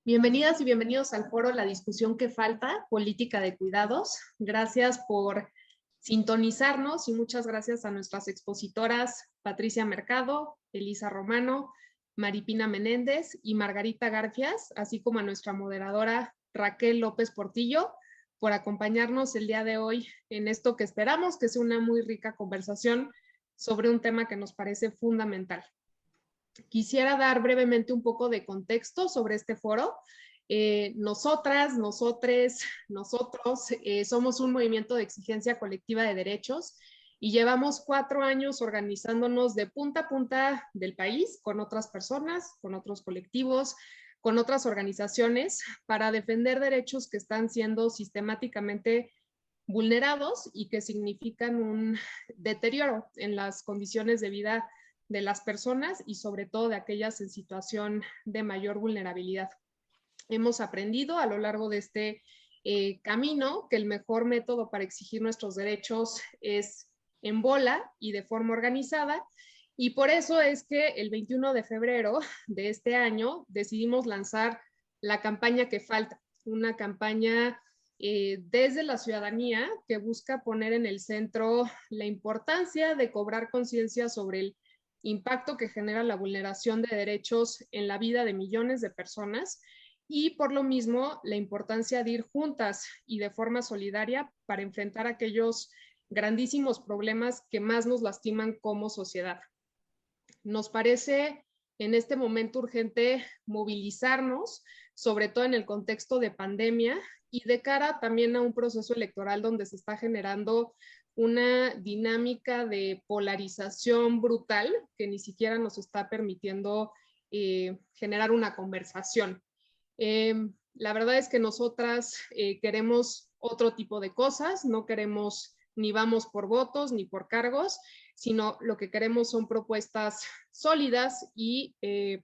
Bienvenidas y bienvenidos al foro La discusión que falta, política de cuidados. Gracias por sintonizarnos y muchas gracias a nuestras expositoras Patricia Mercado, Elisa Romano, Maripina Menéndez y Margarita Garfias, así como a nuestra moderadora Raquel López Portillo, por acompañarnos el día de hoy en esto que esperamos que sea una muy rica conversación sobre un tema que nos parece fundamental. Quisiera dar brevemente un poco de contexto sobre este foro. Nosotras, nosotres, nosotros somos un movimiento de exigencia colectiva de derechos y llevamos 4 años organizándonos de punta a punta del país con otras personas, con otros colectivos, con otras organizaciones para defender derechos que están siendo sistemáticamente vulnerados y que significan un deterioro en las condiciones de vida de las personas y sobre todo de aquellas en situación de mayor vulnerabilidad. Hemos aprendido a lo largo de este camino que el mejor método para exigir nuestros derechos es en bola y de forma organizada, y por eso es que el 21 de febrero de este año decidimos lanzar la campaña que falta, una campaña desde la ciudadanía que busca poner en el centro la importancia de cobrar conciencia sobre el impacto que genera la vulneración de derechos en la vida de millones de personas y por lo mismo la importancia de ir juntas y de forma solidaria para enfrentar aquellos grandísimos problemas que más nos lastiman como sociedad. Nos parece en este momento urgente movilizarnos, sobre todo en el contexto de pandemia y de cara también a un proceso electoral donde se está generando una dinámica de polarización brutal que ni siquiera nos está permitiendo generar una conversación. La verdad es que nosotras queremos otro tipo de cosas, no queremos ni vamos por votos ni por cargos, sino lo que queremos son propuestas sólidas y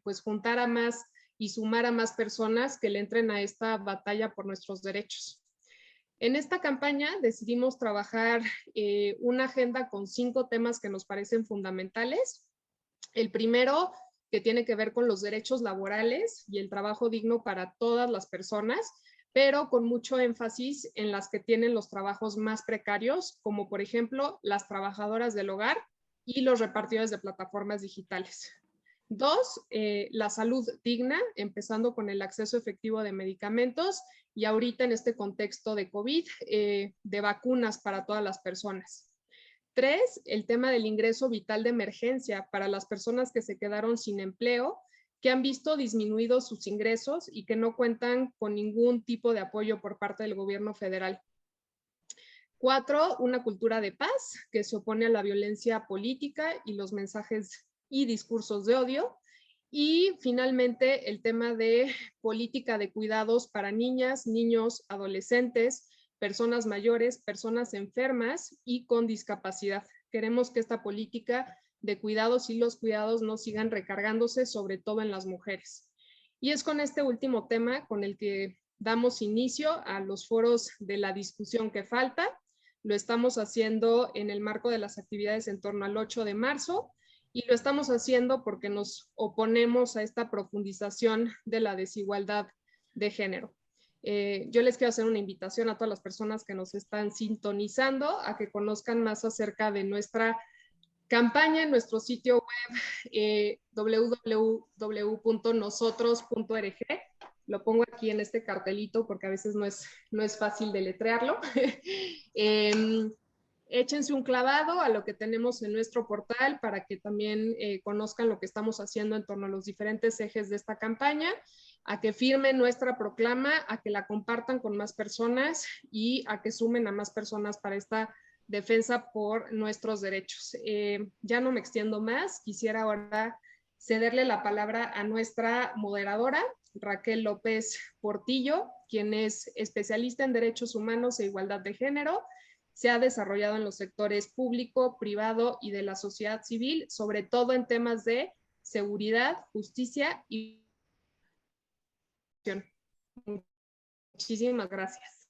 pues juntar a más y sumar a más personas que le entren a esta batalla por nuestros derechos. En esta campaña decidimos trabajar una agenda con 5 temas que nos parecen fundamentales. El primero, que tiene que ver con los derechos laborales y el trabajo digno para todas las personas, pero con mucho énfasis en las que tienen los trabajos más precarios, como por ejemplo las trabajadoras del hogar y los repartidores de plataformas digitales. 2, la salud digna, empezando con el acceso efectivo de medicamentos y ahorita en este contexto de COVID, de vacunas para todas las personas. 3, el tema del ingreso vital de emergencia para las personas que se quedaron sin empleo, que han visto disminuidos sus ingresos y que no cuentan con ningún tipo de apoyo por parte del gobierno federal. 4, una cultura de paz que se opone a la violencia política y los mensajes y discursos de odio. Y finalmente el tema de política de cuidados para niñas, niños, adolescentes, personas mayores, personas enfermas y con discapacidad. Queremos que esta política de cuidados y los cuidados no sigan recargándose, sobre todo en las mujeres. Y es con este último tema con el que damos inicio a los foros de la discusión que falta. Lo estamos haciendo en el marco de las actividades en torno al 8 de marzo y lo estamos haciendo porque nos oponemos a esta profundización de la desigualdad de género. Yo les quiero hacer una invitación a todas las personas que nos están sintonizando a que conozcan más acerca de nuestra campaña en nuestro sitio web www.nosotros.org. Lo pongo aquí en este cartelito porque a veces no es fácil deletrearlo. Échense un clavado a lo que tenemos en nuestro portal para que también conozcan lo que estamos haciendo en torno a los diferentes ejes de esta campaña, a que firmen nuestra proclama, a que la compartan con más personas y a que sumen a más personas para esta defensa por nuestros derechos. Ya no me extiendo más, quisiera ahora cederle la palabra a nuestra moderadora, Raquel López Portillo, quien es especialista en derechos humanos e igualdad de género. Se ha desarrollado en los sectores público, privado y de la sociedad civil, sobre todo en temas de seguridad, justicia y... Muchísimas gracias.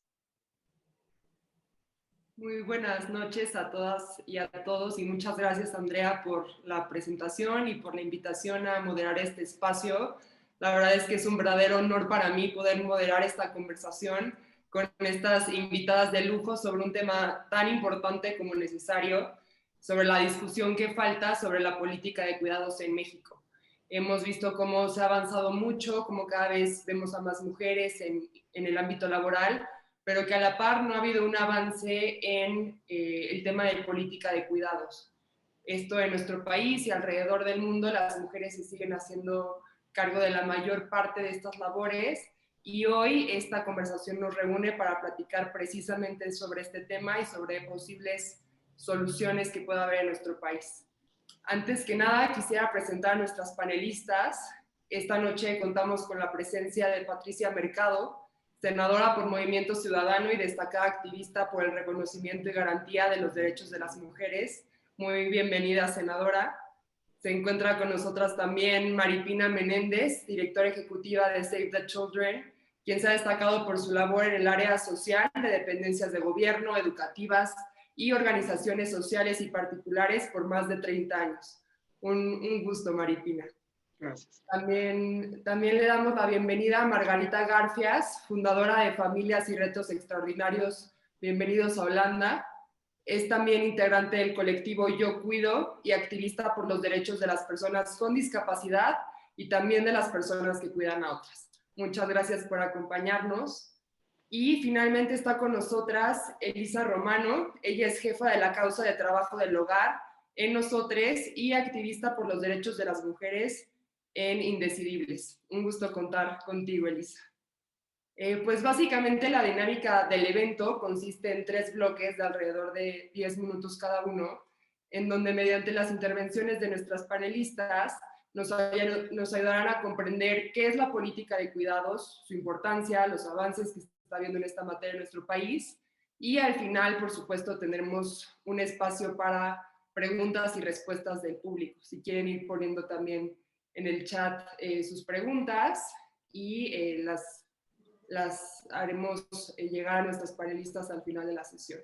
Muy buenas noches a todas y a todos y muchas gracias, Andrea, por la presentación y por la invitación a moderar este espacio La verdad es que es un verdadero honor para mí poder moderar esta conversación con estas invitadas de lujo sobre un tema tan importante como necesario, sobre la discusión que falta sobre la política de cuidados en México. Hemos visto cómo se ha avanzado mucho, cómo cada vez vemos a más mujeres en el ámbito laboral, pero que a la par no ha habido un avance en el tema de política de cuidados. Esto en nuestro país y alrededor del mundo, las mujeres se siguen haciendo cargo de la mayor parte de estas labores y hoy esta conversación nos reúne para platicar precisamente sobre este tema y sobre posibles soluciones que pueda haber en nuestro país. Antes que nada, quisiera presentar a nuestras panelistas. Esta noche contamos con la presencia de Patricia Mercado, senadora por Movimiento Ciudadano y destacada activista por el reconocimiento y garantía de los derechos de las mujeres. Muy bienvenida, senadora. Se encuentra con nosotras también Maripina Menéndez, directora ejecutiva de Save the Children, quien se ha destacado por su labor en el área social de dependencias de gobierno, educativas y organizaciones sociales y particulares por más de 30 años. Un gusto, Maripina. Gracias. También le damos la bienvenida a Margarita Garfias, fundadora de Familias y Retos Extraordinarios. Bienvenidos a Holanda. Es también integrante del colectivo Yo Cuido y activista por los derechos de las personas con discapacidad y también de las personas que cuidan a otras. Muchas gracias por acompañarnos. Y finalmente está con nosotras Elisa Romano. Ella es jefa de la causa de trabajo del hogar en Nosotres y activista por los derechos de las mujeres en Indecidibles. Un gusto contar contigo, Elisa. Pues básicamente la dinámica del evento consiste en 3 bloques de alrededor de 10 minutos cada uno, en donde mediante las intervenciones de nuestras panelistas nos ayudarán a comprender qué es la política de cuidados, su importancia, los avances que se está viendo en esta materia en nuestro país, y al final, por supuesto, tendremos un espacio para preguntas y respuestas del público. Si quieren ir poniendo también en el chat sus preguntas y las haremos llegar a nuestros panelistas al final de la sesión.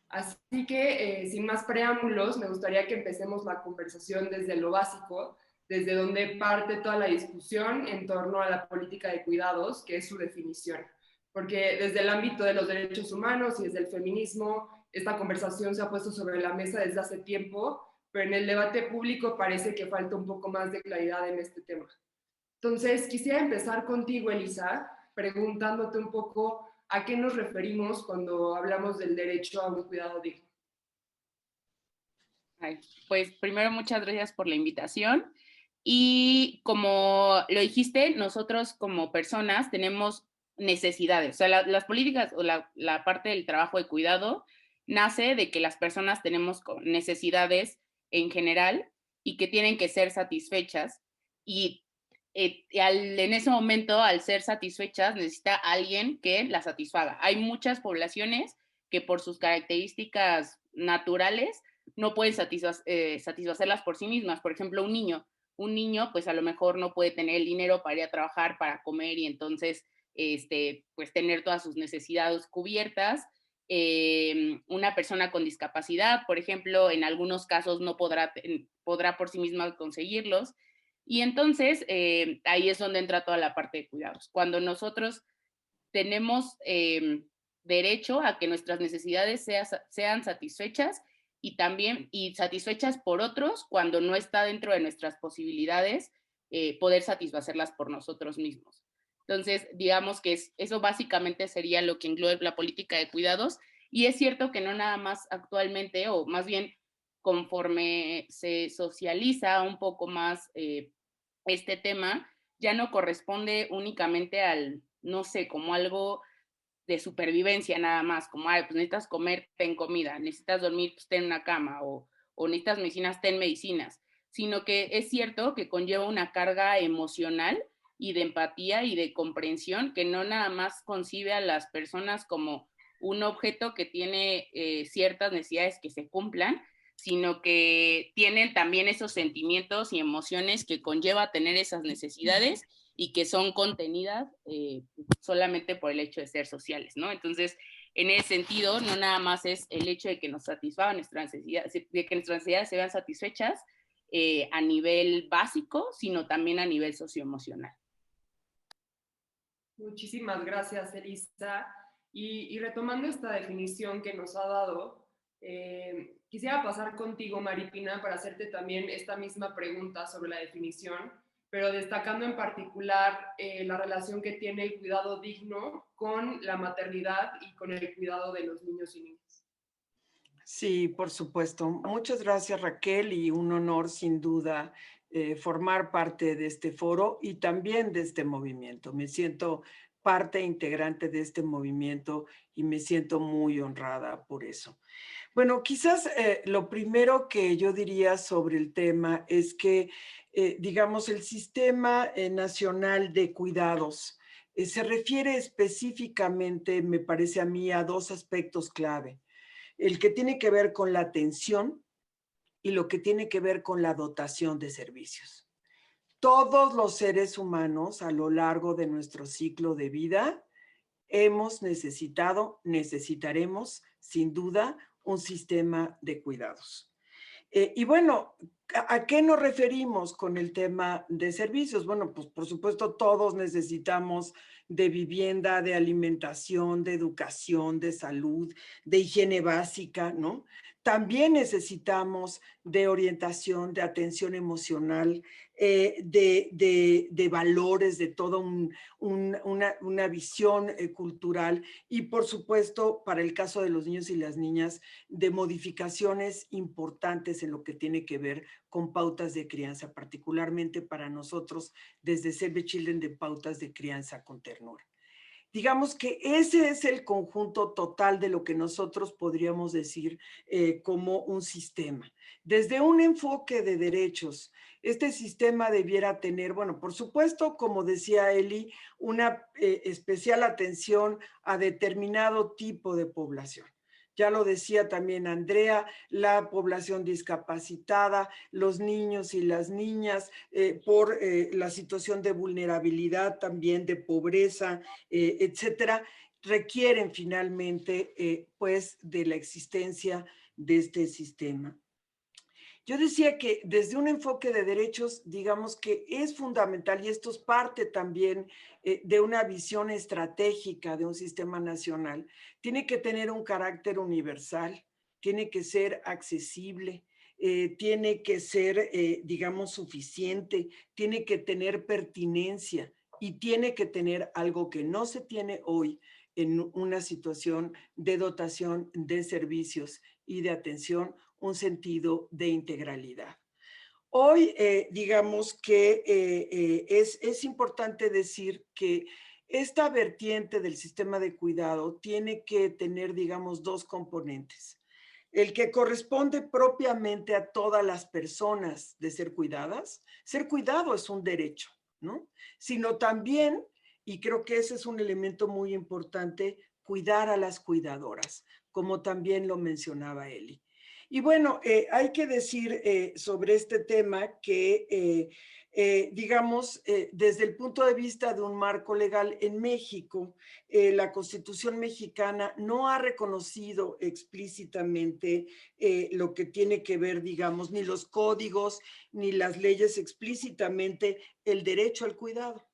Así que, sin más preámbulos, me gustaría que empecemos la conversación desde lo básico, desde donde parte toda la discusión en torno a la política de cuidados, que es su definición. Porque desde el ámbito de los derechos humanos y desde el feminismo, esta conversación se ha puesto sobre la mesa desde hace tiempo, pero en el debate público parece que falta un poco más de claridad en este tema. Entonces, quisiera empezar contigo, Elisa, preguntándote un poco a qué nos referimos cuando hablamos del derecho a un cuidado digno. Pues primero, muchas gracias por la invitación. Y como lo dijiste, nosotros como personas tenemos necesidades. O sea, las políticas o la parte del trabajo de cuidado nace de que las personas tenemos necesidades en general y que tienen que ser satisfechas. Y en ese momento, al ser satisfechas, necesita alguien que las satisfaga. Hay muchas poblaciones que por sus características naturales no pueden satisfacerlas por sí mismas. Por ejemplo, un niño pues a lo mejor no puede tener el dinero para ir a trabajar, para comer y entonces pues tener todas sus necesidades cubiertas. Una persona con discapacidad, por ejemplo, en algunos casos no podrá por sí misma conseguirlos. Y entonces ahí es donde entra toda la parte de cuidados. Cuando nosotros tenemos derecho a que nuestras necesidades sean satisfechas y también satisfechas por otros cuando no está dentro de nuestras posibilidades poder satisfacerlas por nosotros mismos. Entonces, digamos que eso básicamente sería lo que engloba la política de cuidados. Y es cierto que no nada más actualmente, o más bien conforme se socializa un poco más este tema, ya no corresponde únicamente al, no sé, como algo de supervivencia nada más, como, pues necesitas comer, ten comida, necesitas dormir, pues ten una cama, o necesitas medicinas, ten medicinas, sino que es cierto que conlleva una carga emocional y de empatía y de comprensión que no nada más concibe a las personas como un objeto que tiene ciertas necesidades que se cumplan, sino que tienen también esos sentimientos y emociones que conlleva tener esas necesidades y que son contenidas solamente por el hecho de ser sociales, ¿no? Entonces, en ese sentido, no nada más es el hecho de que nos satisfagan nuestras necesidades, de que nuestras necesidades se vean satisfechas a nivel básico, sino también a nivel socioemocional. Muchísimas gracias, Elisa. Y retomando esta definición que nos ha dado, quisiera pasar contigo, Maripina, para hacerte también esta misma pregunta sobre la definición, pero destacando en particular la relación que tiene el cuidado digno con la maternidad y con el cuidado de los niños y niñas. Sí, por supuesto. Muchas gracias, Raquel, y un honor sin duda formar parte de este foro y también de este movimiento. Me siento parte integrante de este movimiento y me siento muy honrada por eso. Bueno, quizás lo primero que yo diría sobre el tema es que, digamos, el Sistema Nacional de Cuidados se refiere específicamente, me parece a mí, a dos aspectos clave. El que tiene que ver con la atención y lo que tiene que ver con la dotación de servicios. Todos los seres humanos a lo largo de nuestro ciclo de vida hemos necesitado, necesitaremos sin duda un sistema de cuidados. Y bueno, ¿a qué nos referimos con el tema de servicios? Bueno, pues por supuesto todos necesitamos de vivienda, de alimentación, de educación, de salud, de higiene básica, ¿no? También necesitamos de orientación, de atención emocional, de valores, de toda una visión cultural y por supuesto, para el caso de los niños y las niñas, de modificaciones importantes en lo que tiene que ver con pautas de crianza, particularmente para nosotros desde Save the Children de pautas de crianza con ternura. Digamos que ese es el conjunto total de lo que nosotros podríamos decir como un sistema. Desde un enfoque de derechos, este sistema debiera tener, bueno, por supuesto, como decía Eli, una especial atención a determinado tipo de población. Ya lo decía también Andrea, la población discapacitada, los niños y las niñas, por la situación de vulnerabilidad, también de pobreza, etcétera, requieren finalmente pues de la existencia de este sistema. Yo decía que desde un enfoque de derechos, digamos que es fundamental, y esto es parte también de una visión estratégica de un sistema nacional, tiene que tener un carácter universal, tiene que ser accesible, tiene que ser, digamos, suficiente, tiene que tener pertinencia y tiene que tener algo que no se tiene hoy en una situación de dotación de servicios y de atención, un sentido de integralidad. Hoy, digamos que es importante decir que esta vertiente del sistema de cuidado tiene que tener, digamos, dos componentes. El que corresponde propiamente a todas las personas de ser cuidadas. Ser cuidado es un derecho, ¿no? Sino también, y creo que ese es un elemento muy importante, cuidar a las cuidadoras, como también lo mencionaba Eli. Y bueno, hay que decir sobre este tema que, digamos, desde el punto de vista de un marco legal en México, la Constitución mexicana no ha reconocido explícitamente lo que tiene que ver, digamos, ni los códigos ni las leyes explícitamente el derecho al cuidado.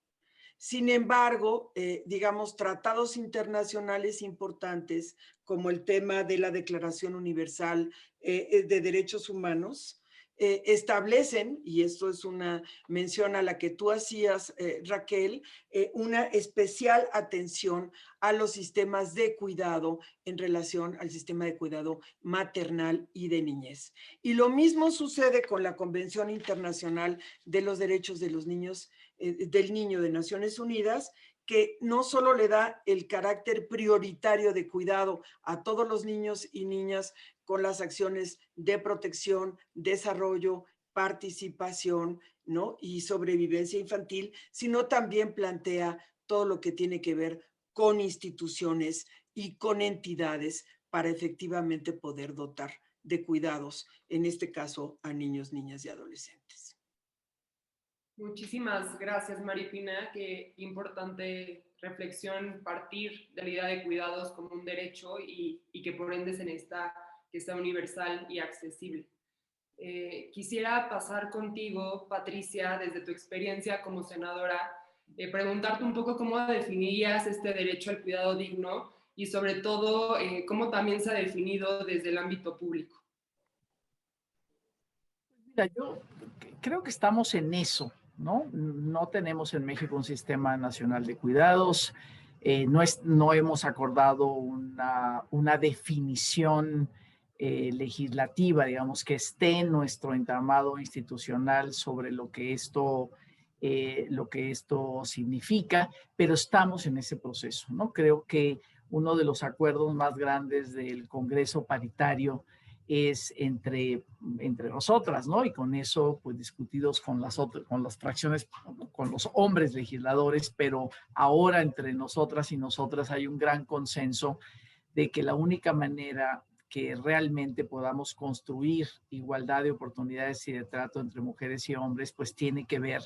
Sin embargo, digamos, tratados internacionales importantes como el tema de la Declaración Universal de Derechos Humanos establecen, y esto es una mención a la que tú hacías, Raquel, una especial atención a los sistemas de cuidado en relación al sistema de cuidado maternal y de niñez. Y lo mismo sucede con la Convención Internacional de los Derechos de los Niños del Niño de Naciones Unidas, que no solo le da el carácter prioritario de cuidado a todos los niños y niñas con las acciones de protección, desarrollo, participación, ¿no? Y sobrevivencia infantil, sino también plantea todo lo que tiene que ver con instituciones y con entidades para efectivamente poder dotar de cuidados, en este caso a niños, niñas y adolescentes. Muchísimas gracias, Maripina. Qué importante reflexión partir de la idea de cuidados como un derecho y que por ende se necesita que sea universal y accesible. Quisiera pasar contigo, Patricia, desde tu experiencia como senadora, preguntarte un poco cómo definirías este derecho al cuidado digno y sobre todo cómo también se ha definido desde el ámbito público. Mira, yo creo que estamos en eso, ¿no? No tenemos en México un sistema nacional de cuidados, no hemos acordado una definición legislativa, digamos, que esté en nuestro entramado institucional sobre lo que esto significa, pero estamos en ese proceso, ¿no? Creo que uno de los acuerdos más grandes del Congreso paritario es entre nosotras, ¿no? Y con eso, pues discutidos con las fracciones, con los hombres legisladores, pero ahora entre nosotras y nosotras hay un gran consenso de que la única manera que realmente podamos construir igualdad de oportunidades y de trato entre mujeres y hombres, pues tiene que ver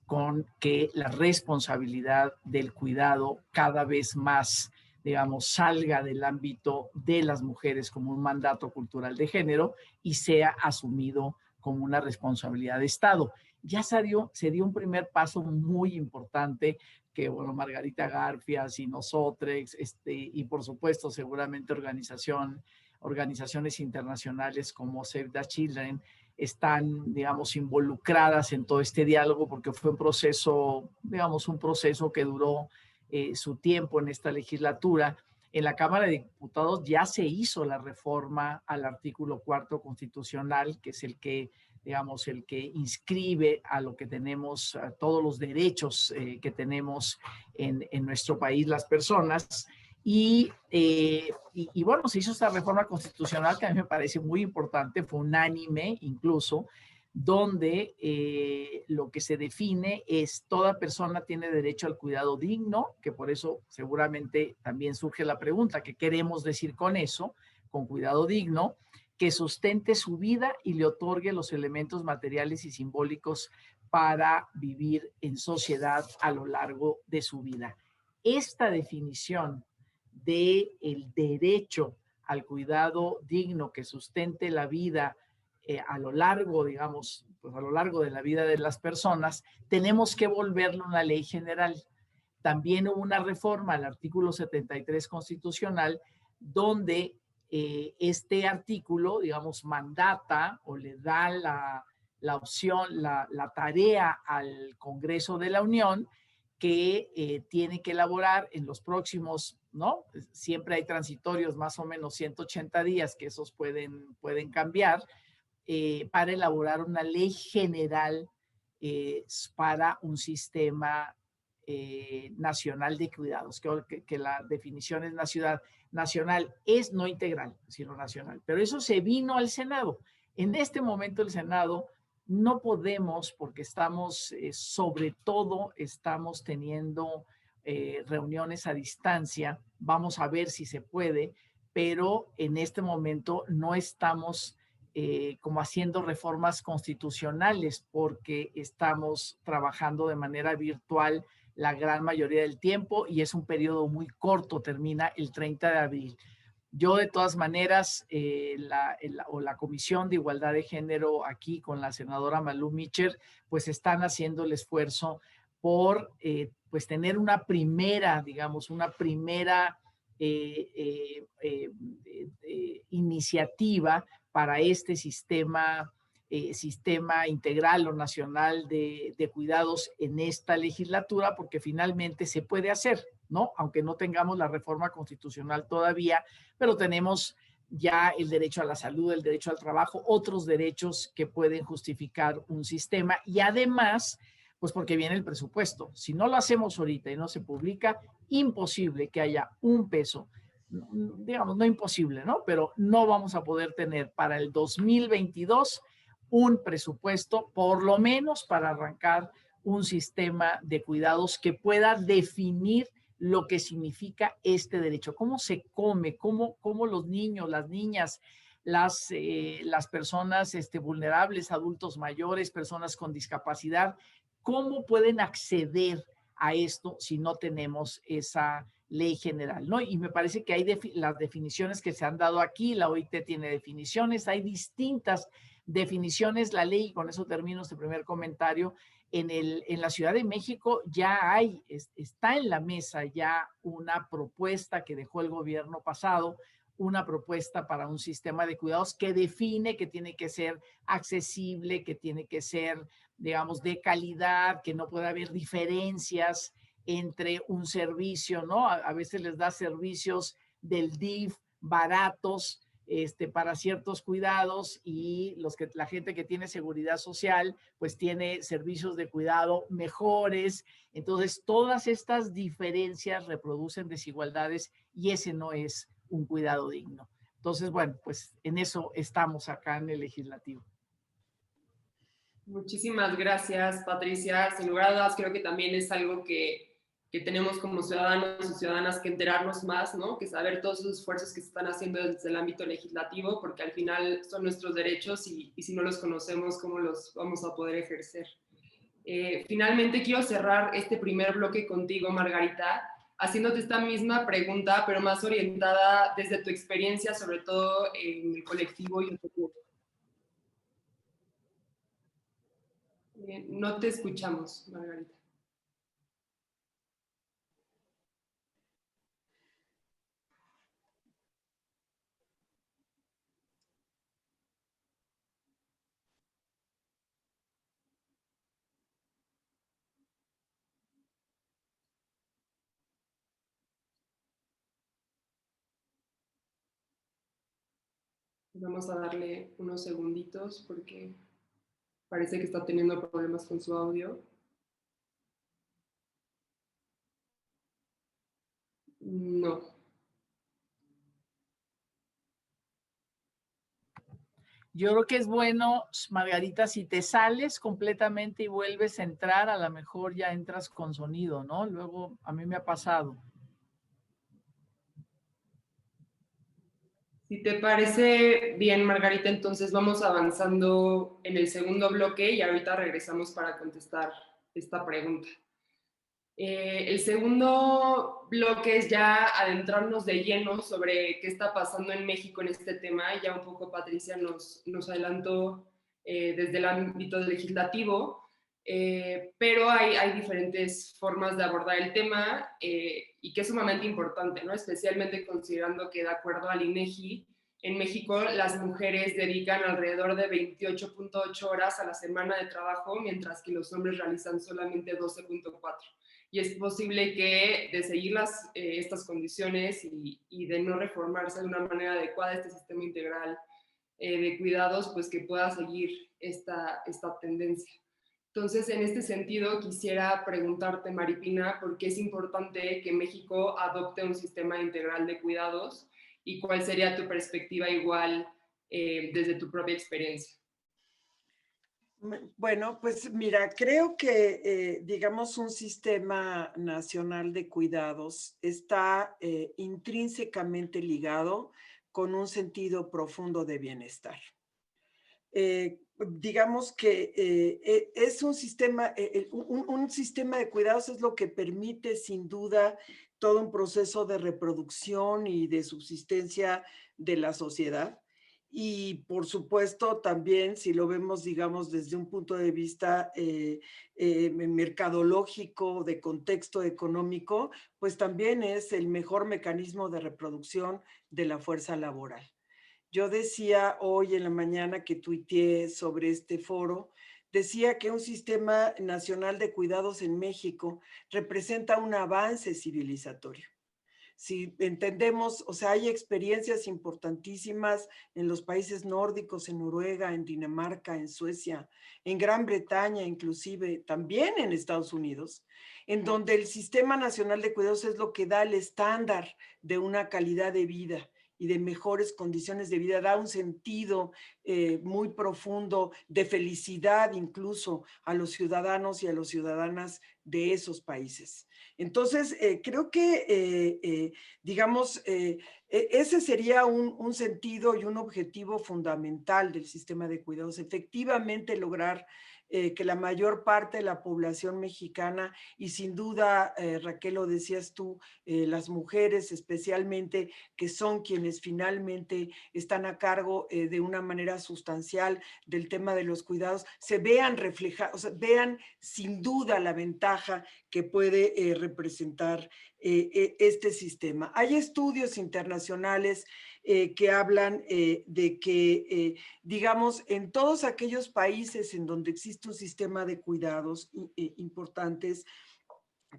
con que la responsabilidad del cuidado cada vez más, digamos, salga del ámbito de las mujeres como un mandato cultural de género y sea asumido como una responsabilidad de Estado. Ya se dio un primer paso muy importante que, bueno, Margarita Garfias y nosotros, y por supuesto seguramente organizaciones internacionales como Save the Children están, digamos, involucradas en todo este diálogo porque fue un proceso, digamos, que duró su tiempo en esta legislatura. En la Cámara de Diputados ya se hizo la reforma al artículo 4 constitucional, que es el que, digamos, el que inscribe a lo que tenemos, a todos los derechos que tenemos en nuestro país las personas. Y bueno, se hizo esta reforma constitucional que a mí me parece muy importante, fue unánime incluso, donde lo que se define es toda persona tiene derecho al cuidado digno, que por eso seguramente también surge la pregunta, ¿qué queremos decir con eso? Con cuidado digno, que sustente su vida y le otorgue los elementos materiales y simbólicos para vivir en sociedad a lo largo de su vida. Esta definición del derecho al cuidado digno que sustente la vida a lo largo, digamos, pues a lo largo de la vida de las personas, tenemos que volverlo una ley general. También hubo una reforma al artículo 73 constitucional donde este artículo, digamos, mandata o le da la opción, la tarea al Congreso de la Unión que tiene que elaborar en los próximos, ¿no? Siempre hay transitorios, más o menos 180 días, que esos pueden cambiar, para elaborar una ley general para un sistema nacional de cuidados, que la definición es nacional, es no integral, sino nacional. Pero eso se vino al Senado. En este momento el Senado no podemos, porque estamos, sobre todo, estamos teniendo reuniones a distancia, vamos a ver si se puede, pero en este momento no estamos como haciendo reformas constitucionales porque estamos trabajando de manera virtual la gran mayoría del tiempo y es un periodo muy corto, termina el 30 de abril. Yo de todas maneras, la Comisión de Igualdad de Género aquí con la senadora Malú Micher, pues están haciendo el esfuerzo por pues tener una primera, digamos, iniciativa para este sistema integral o nacional de cuidados en esta legislatura, porque finalmente se puede hacer, ¿no? Aunque no tengamos la reforma constitucional todavía, pero tenemos ya el derecho a la salud, el derecho al trabajo, otros derechos que pueden justificar un sistema y además, pues porque viene el presupuesto. Si no lo hacemos ahorita y no se publica, imposible que haya un peso, digamos, no imposible, ¿no? Pero no vamos a poder tener para el 2022 un presupuesto, por lo menos para arrancar un sistema de cuidados que pueda definir lo que significa este derecho, cómo se come, cómo los niños, las niñas, las personas vulnerables, adultos mayores, personas con discapacidad, cómo pueden acceder a esto si no tenemos esa ley general, ¿no? Y me parece que hay las definiciones que se han dado aquí, la OIT tiene definiciones, hay distintas definiciones, la ley, y con eso termino este primer comentario, en la Ciudad de México ya está en la mesa ya una propuesta que dejó el gobierno pasado, una propuesta para un sistema de cuidados que define que tiene que ser accesible, que tiene que ser, digamos, de calidad, que no puede haber diferencias entre un servicio, ¿no? A veces les da servicios del DIF baratos para ciertos cuidados y la gente que tiene seguridad social pues tiene servicios de cuidado mejores. Entonces todas estas diferencias reproducen desigualdades y ese no es un cuidado digno. Entonces, bueno, pues en eso estamos acá en el legislativo. Muchísimas gracias, Patricia. Sin lugar a dudas, creo que también es algo que tenemos como ciudadanos y ciudadanas que enterarnos más, ¿no? Que saber todos esos esfuerzos que se están haciendo desde el ámbito legislativo, porque al final son nuestros derechos y si no los conocemos, ¿cómo los vamos a poder ejercer? Finalmente, quiero cerrar este primer bloque contigo, Margarita, haciéndote esta misma pregunta, pero más orientada desde tu experiencia, sobre todo en el colectivo y el futuro. No te escuchamos, Margarita. Vamos a darle unos segunditos porque parece que está teniendo problemas con su audio. No. Yo creo que es bueno, Margarita, si te sales completamente y vuelves a entrar, a lo mejor ya entras con sonido, ¿no? Luego a mí me ha pasado. Si te parece bien, Margarita, entonces vamos avanzando en el segundo bloque y ahorita regresamos para contestar esta pregunta. El segundo bloque es ya adentrarnos de lleno sobre qué está pasando en México en este tema. Ya un poco Patricia nos adelantó desde el ámbito legislativo, pero hay diferentes formas de abordar el tema y que es sumamente importante, ¿no? Especialmente considerando que de acuerdo al INEGI, en México las mujeres dedican alrededor de 28.8 horas a la semana de trabajo, mientras que los hombres realizan solamente 12.4. Y es posible que de seguir estas condiciones y de no reformarse de una manera adecuada este sistema integral de cuidados, pues que pueda seguir esta tendencia. Entonces, en este sentido, quisiera preguntarte, Maripina, por qué es importante que México adopte un sistema integral de cuidados y cuál sería tu perspectiva igual desde tu propia experiencia. Bueno, pues mira, creo que, digamos, un sistema nacional de cuidados está intrínsecamente ligado con un sentido profundo de bienestar. Digamos que es un sistema de cuidados es lo que permite sin duda todo un proceso de reproducción y de subsistencia de la sociedad. Y por supuesto también, si lo vemos, digamos, desde un punto de vista mercadológico, de contexto económico, pues también es el mejor mecanismo de reproducción de la fuerza laboral. Yo decía hoy en la mañana que tuiteé sobre este foro, decía que un sistema nacional de cuidados en México representa un avance civilizatorio. Si entendemos, o sea, hay experiencias importantísimas en los países nórdicos, en Noruega, en Dinamarca, en Suecia, en Gran Bretaña, inclusive también en Estados Unidos, en donde el Sistema Nacional de Cuidados es lo que da el estándar de una calidad de vida y de mejores condiciones de vida, da un sentido muy profundo de felicidad incluso a los ciudadanos y a las ciudadanas de esos países. Entonces, creo que, digamos, ese sería un sentido y un objetivo fundamental del sistema de cuidados, efectivamente lograr que la mayor parte de la población mexicana, y sin duda, Raquel, lo decías tú, las mujeres especialmente, que son quienes finalmente están a cargo de una manera sustancial del tema de los cuidados, se vean reflejados, o sea, vean sin duda la ventaja que puede representar este sistema. Hay estudios internacionales que hablan de que, digamos, en todos aquellos países en donde existe un sistema de cuidados importantes,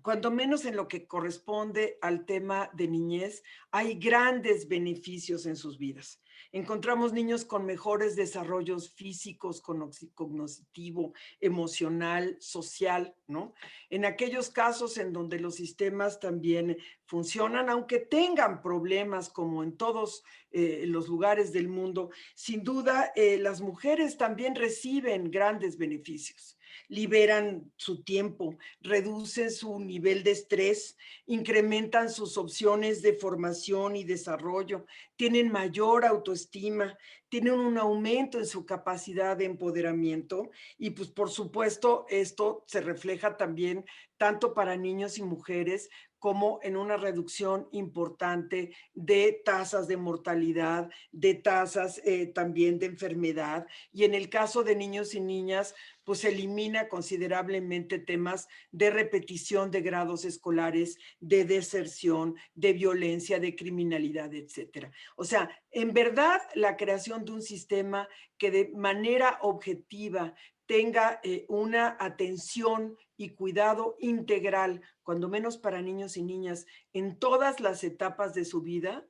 cuando menos en lo que corresponde al tema de niñez, hay grandes beneficios en sus vidas. Encontramos niños con mejores desarrollos físicos, cognitivo, emocional, social, ¿no? En aquellos casos en donde los sistemas también funcionan, aunque tengan problemas como en todos los lugares del mundo, sin duda las mujeres también reciben grandes beneficios. Liberan su tiempo, reducen su nivel de estrés, incrementan sus opciones de formación y desarrollo, tienen mayor autoestima, tienen un aumento en su capacidad de empoderamiento y pues por supuesto esto se refleja también tanto para niños y mujeres como en una reducción importante de tasas de mortalidad, de tasas también de enfermedad. Y en el caso de niños y niñas, pues elimina considerablemente temas de repetición de grados escolares, de deserción, de violencia, de criminalidad, etcétera. O sea, en verdad, la creación de un sistema que de manera objetiva tenga una atención y cuidado integral, cuando menos para niños y niñas, en todas las etapas de su vida,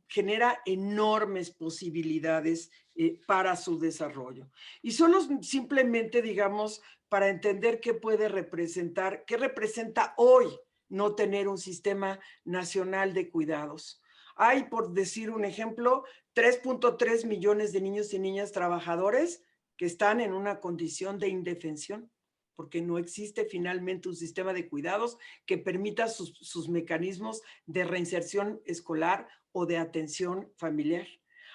genera enormes posibilidades para su desarrollo. Y solo simplemente, digamos, para entender qué puede representar, qué representa hoy no tener un sistema nacional de cuidados. Hay, por decir un ejemplo, 3.3 millones de niños y niñas trabajadores que están en una condición de indefensión, porque no existe finalmente un sistema de cuidados que permita sus mecanismos de reinserción escolar o de atención familiar.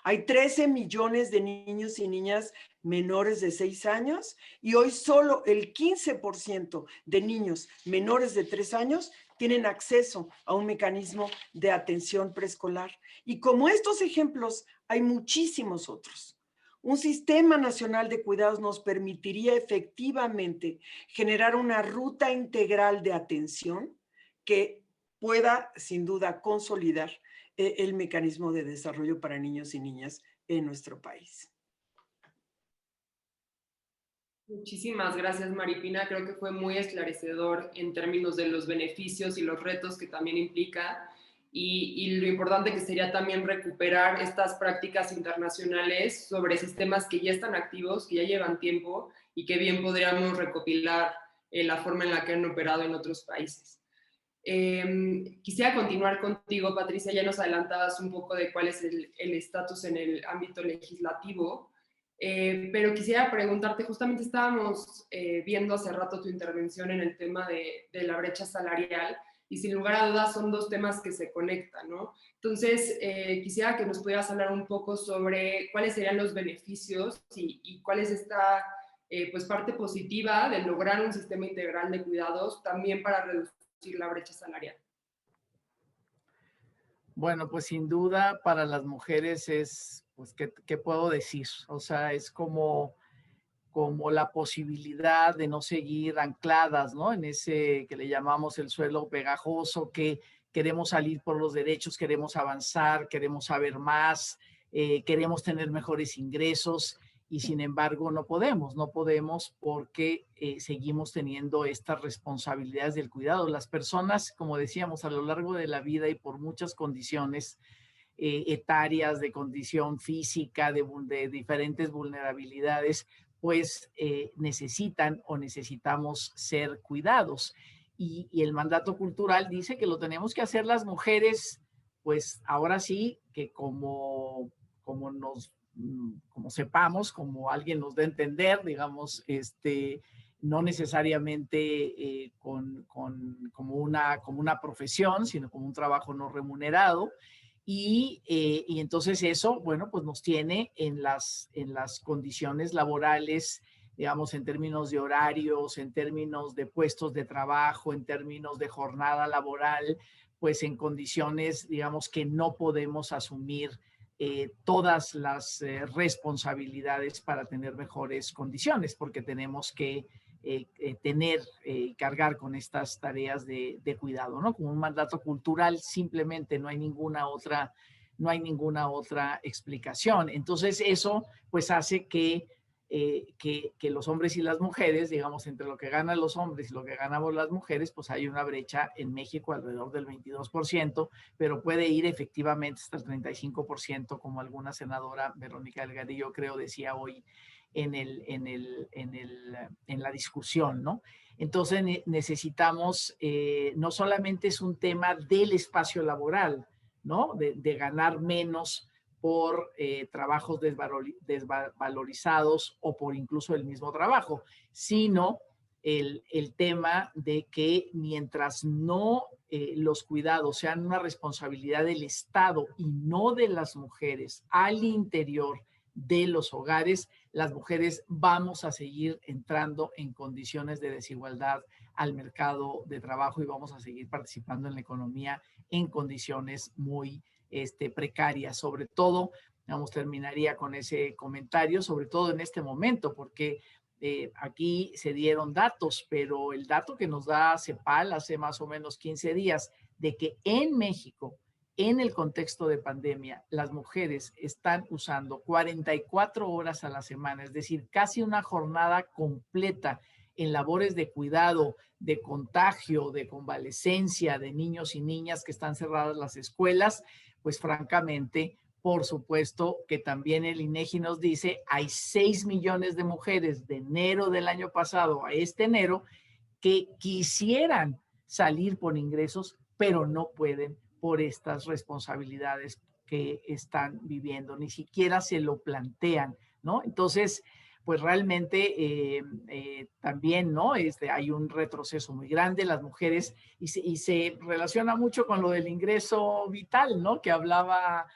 Hay 13 millones de niños y niñas menores de 6 años y hoy solo el 15% de niños menores de 3 años tienen acceso a un mecanismo de atención preescolar. Y como estos ejemplos, hay muchísimos otros. Un sistema nacional de cuidados nos permitiría efectivamente generar una ruta integral de atención que pueda, sin duda, consolidar el mecanismo de desarrollo para niños y niñas en nuestro país. Muchísimas gracias, Maripina. Creo que fue muy esclarecedor en términos de los beneficios y los retos que también implica. Y lo importante que sería también recuperar estas prácticas internacionales sobre sistemas que ya están activos, que ya llevan tiempo y que bien podríamos recopilar la forma en la que han operado en otros países. Quisiera continuar contigo, Patricia. Ya nos adelantabas un poco de cuál es el estatus en el ámbito legislativo, pero quisiera preguntarte, justamente estábamos viendo hace rato tu intervención en el tema de la brecha salarial, y sin lugar a dudas son dos temas que se conectan, ¿no? Entonces, quisiera que nos pudieras hablar un poco sobre cuáles serían los beneficios y cuál es esta pues parte positiva de lograr un sistema integral de cuidados también para reducir la brecha salarial. Bueno, pues sin duda para las mujeres es, pues, ¿qué puedo decir? O sea, es como la posibilidad de no seguir ancladas, ¿no? En ese que le llamamos el suelo pegajoso, que queremos salir por los derechos, queremos avanzar, queremos saber más, queremos tener mejores ingresos y sin embargo no podemos porque seguimos teniendo estas responsabilidades del cuidado. Las personas, como decíamos, a lo largo de la vida y por muchas condiciones etarias, de condición física, de diferentes vulnerabilidades, pues necesitan o necesitamos ser cuidados. Y el mandato cultural dice que lo tenemos que hacer las mujeres, pues ahora sí, que como sepamos, como alguien nos dé a entender, digamos, no necesariamente como una profesión, sino como un trabajo no remunerado. Y entonces eso, bueno, pues nos tiene en las condiciones laborales digamos, en términos de horarios, en términos de puestos de trabajo, en términos de jornada laboral, pues en condiciones, digamos, que no podemos asumir todas las responsabilidades para tener mejores condiciones, porque tenemos que cargar con estas tareas de cuidado, ¿no? Como un mandato cultural, simplemente no hay ninguna otra explicación. Entonces eso pues hace que los hombres y las mujeres, digamos, entre lo que ganan los hombres y lo que ganamos las mujeres, pues hay una brecha en México alrededor del 22%, pero puede ir efectivamente hasta el 35%, como alguna senadora, Verónica Delgadillo, creo, decía hoy en la discusión, ¿no? Entonces necesitamos, no solamente es un tema del espacio laboral, ¿no? De ganar menos por trabajos desvalorizados o por incluso el mismo trabajo, sino el tema de que mientras no los cuidados sean una responsabilidad del Estado y no de las mujeres al interior de los hogares, las mujeres vamos a seguir entrando en condiciones de desigualdad al mercado de trabajo y vamos a seguir participando en la economía en condiciones muy precarias. Sobre todo, vamos, terminaría con ese comentario, sobre todo en este momento, porque aquí se dieron datos, pero el dato que nos da CEPAL hace más o menos 15 días de que en México, en el contexto de pandemia, las mujeres están usando 44 horas a la semana, es decir, casi una jornada completa en labores de cuidado, de contagio, de convalecencia de niños y niñas que están cerradas las escuelas, pues francamente, por supuesto que también el INEGI nos dice, hay 6 millones de mujeres de enero del año pasado a este enero que quisieran salir por ingresos, pero no pueden por estas responsabilidades que están viviendo, ni siquiera se lo plantean, ¿no? Entonces, pues realmente también, ¿no? Hay un retroceso muy grande, las mujeres, y se relaciona mucho con lo del ingreso vital, ¿no? Que hablaba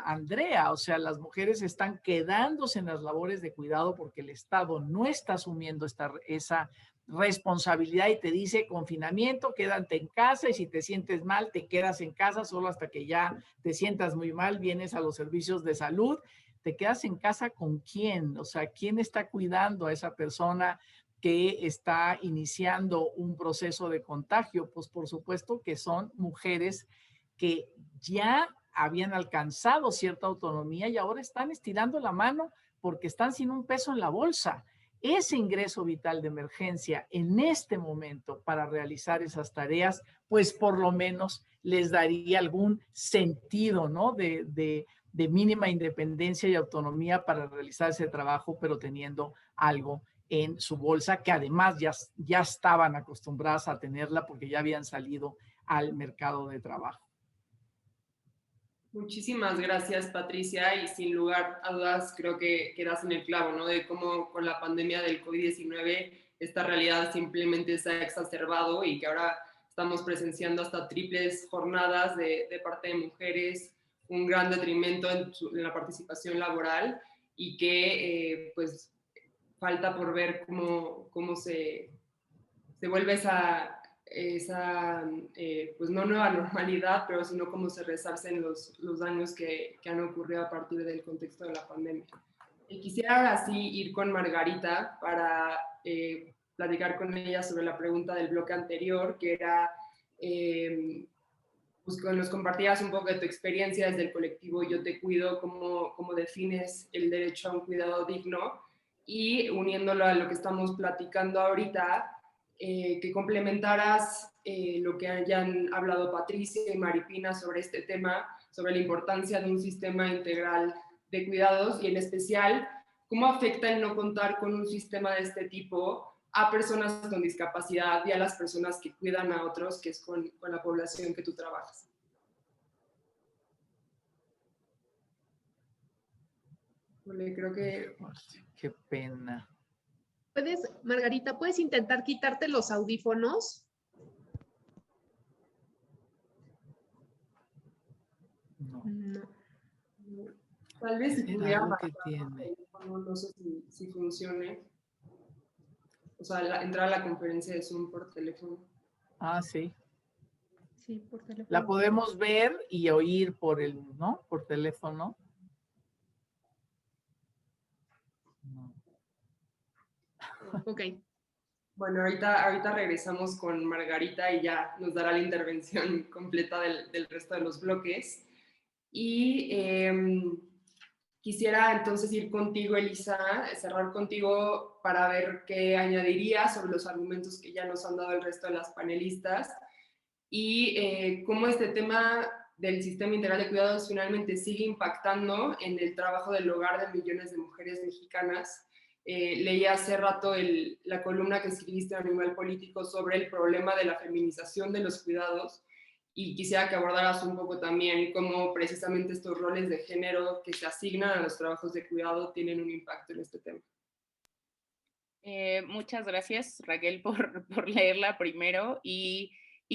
Andrea, o sea, las mujeres están quedándose en las labores de cuidado porque el Estado no está asumiendo esa responsabilidad y te dice confinamiento, quédate en casa y si te sientes mal, te quedas en casa solo hasta que ya te sientas muy mal, vienes a los servicios de salud. ¿Te quedas en casa con quién? O sea, ¿quién está cuidando a esa persona que está iniciando un proceso de contagio? Pues por supuesto que son mujeres que ya habían alcanzado cierta autonomía y ahora están estirando la mano porque están sin un peso en la bolsa. Ese ingreso vital de emergencia en este momento para realizar esas tareas, pues por lo menos les daría algún sentido, ¿no? De mínima independencia y autonomía para realizar ese trabajo, pero teniendo algo en su bolsa, que además ya estaban acostumbradas a tenerla porque ya habían salido al mercado de trabajo. Muchísimas gracias, Patricia, y sin lugar a dudas creo que das en el clavo, ¿no? De cómo con la pandemia del COVID-19 esta realidad simplemente se ha exacerbado y que ahora estamos presenciando hasta triples jornadas de parte de mujeres, un gran detrimento en la participación laboral y que pues falta por ver cómo se vuelve esa pues no nueva normalidad, pero sino cómo se resarcen los daños que han ocurrido a partir del contexto de la pandemia. Y quisiera ahora sí ir con Margarita para platicar con ella sobre la pregunta del bloque anterior, que era, pues que nos compartías un poco de tu experiencia desde el colectivo Yo Te Cuido, cómo defines el derecho a un cuidado digno, y uniéndolo a lo que estamos platicando ahorita, que complementaras lo que hayan hablado Patricia y Maripina sobre este tema, sobre la importancia de un sistema integral de cuidados y en especial cómo afecta el no contar con un sistema de este tipo a personas con discapacidad y a las personas que cuidan a otros, que es con la población que tú trabajas. Creo que... Qué pena. Margarita, ¿puedes intentar quitarte los audífonos? No. Tal vez si pudiera algo que tiene. no sé si funcione. o sea, entrar a la conferencia de Zoom por teléfono. Ah, sí. Sí, por teléfono. La podemos ver y oír por ¿no? Por teléfono. No. Ok. Bueno, ahorita regresamos con Margarita y ya nos dará la intervención completa del resto de los bloques. Y quisiera entonces ir contigo, Elisa, cerrar contigo para ver qué añadirías sobre los argumentos que ya nos han dado el resto de las panelistas y cómo este tema del sistema integral de cuidados finalmente sigue impactando en el trabajo del hogar de millones de mujeres mexicanas. Leí hace rato la columna que escribiste en Animal Político sobre el problema de la feminización de los cuidados y quisiera que abordaras un poco también cómo precisamente estos roles de género que se asignan a los trabajos de cuidado tienen un impacto en este tema. Muchas gracias, Raquel, por leerla primero y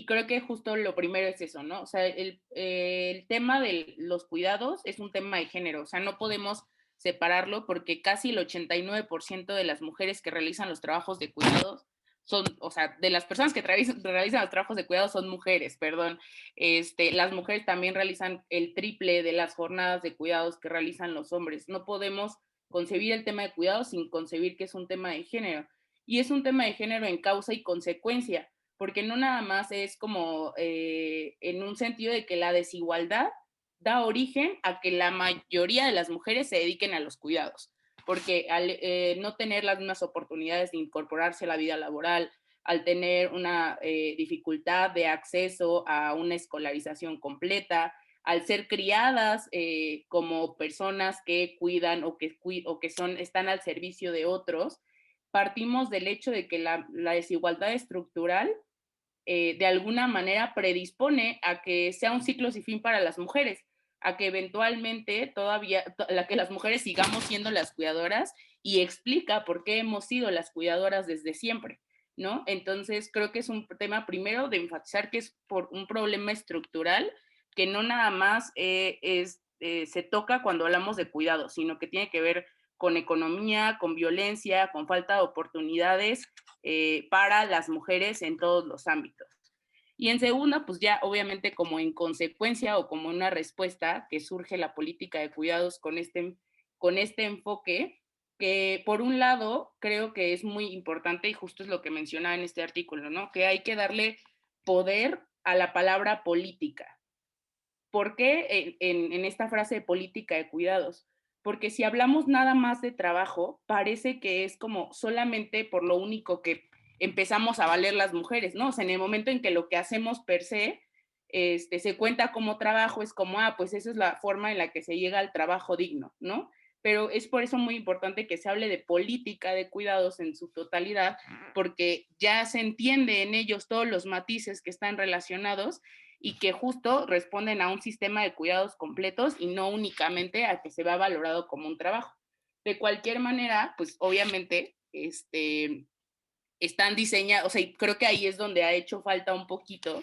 creo que justo lo primero es eso, ¿no? O sea, el tema de los cuidados es un tema de género, o sea, no podemos separarlo porque casi el 89% de las mujeres que realizan los trabajos de cuidados son, o sea, de las personas que realizan los trabajos de cuidados son mujeres, perdón. Las mujeres también realizan el triple de las jornadas de cuidados que realizan los hombres. No podemos concebir el tema de cuidado sin concebir que es un tema de género. Y es un tema de género en causa y consecuencia, porque no nada más es como en un sentido de que la desigualdad da origen a que la mayoría de las mujeres se dediquen a los cuidados, porque al no tener las mismas oportunidades de incorporarse a la vida laboral, al tener una dificultad de acceso a una escolarización completa, al ser criadas como personas que cuidan o que están al servicio de otros, partimos del hecho de que la desigualdad estructural de alguna manera predispone a que sea un ciclo sin fin para las mujeres, a que eventualmente que las mujeres sigamos siendo las cuidadoras y explica por qué hemos sido las cuidadoras desde siempre, ¿no? Entonces creo que es un tema primero de enfatizar que es por un problema estructural que no nada más se toca cuando hablamos de cuidado, sino que tiene que ver con economía, con violencia, con falta de oportunidades para las mujeres en todos los ámbitos. Y en segunda, pues ya obviamente como en consecuencia o como una respuesta que surge la política de cuidados con este enfoque, que por un lado creo que es muy importante y justo es lo que mencionaba en este artículo, ¿no? Que hay que darle poder a la palabra política. ¿Por qué en esta frase de política de cuidados? Porque si hablamos nada más de trabajo, parece que es como solamente por lo único que empezamos a valer las mujeres, ¿no? O sea, en el momento en que lo que hacemos per se se cuenta como trabajo, es como, pues esa es la forma en la que se llega al trabajo digno, ¿no? Pero es por eso muy importante que se hable de política de cuidados en su totalidad, porque ya se entiende en ellos todos los matices que están relacionados y que justo responden a un sistema de cuidados completos y no únicamente a que se vea valorado como un trabajo. De cualquier manera, pues obviamente están diseñados, o sea, creo que ahí es donde ha hecho falta un poquito,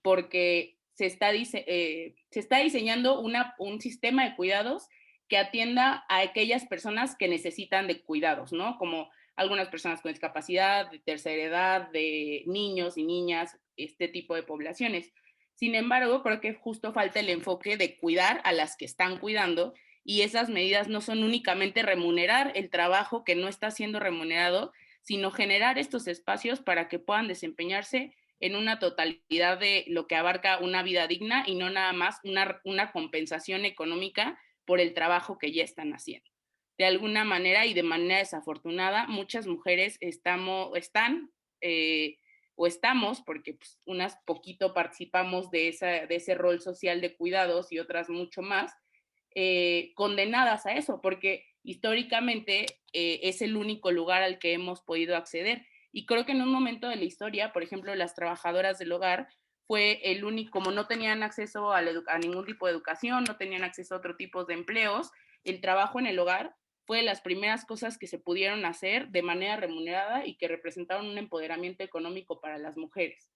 porque se está diseñando un sistema de cuidados que atienda a aquellas personas que necesitan de cuidados, ¿no? Como algunas personas con discapacidad, de tercera edad, de niños y niñas, este tipo de poblaciones. Sin embargo, creo que justo falta el enfoque de cuidar a las que están cuidando y esas medidas no son únicamente remunerar el trabajo que no está siendo remunerado, sino generar estos espacios para que puedan desempeñarse en una totalidad de lo que abarca una vida digna y no nada más una compensación económica por el trabajo que ya están haciendo. De alguna manera y de manera desafortunada, muchas mujeres estamos, porque pues, unas poquito participamos de ese rol social de cuidados y otras mucho más, condenadas a eso, porque históricamente es el único lugar al que hemos podido acceder. Y creo que en un momento de la historia, por ejemplo, las trabajadoras del hogar fue el único, como no tenían acceso a ningún tipo de educación, no tenían acceso a otro tipo de empleos, el trabajo en el hogar fue de las primeras cosas que se pudieron hacer de manera remunerada y que representaron un empoderamiento económico para las mujeres.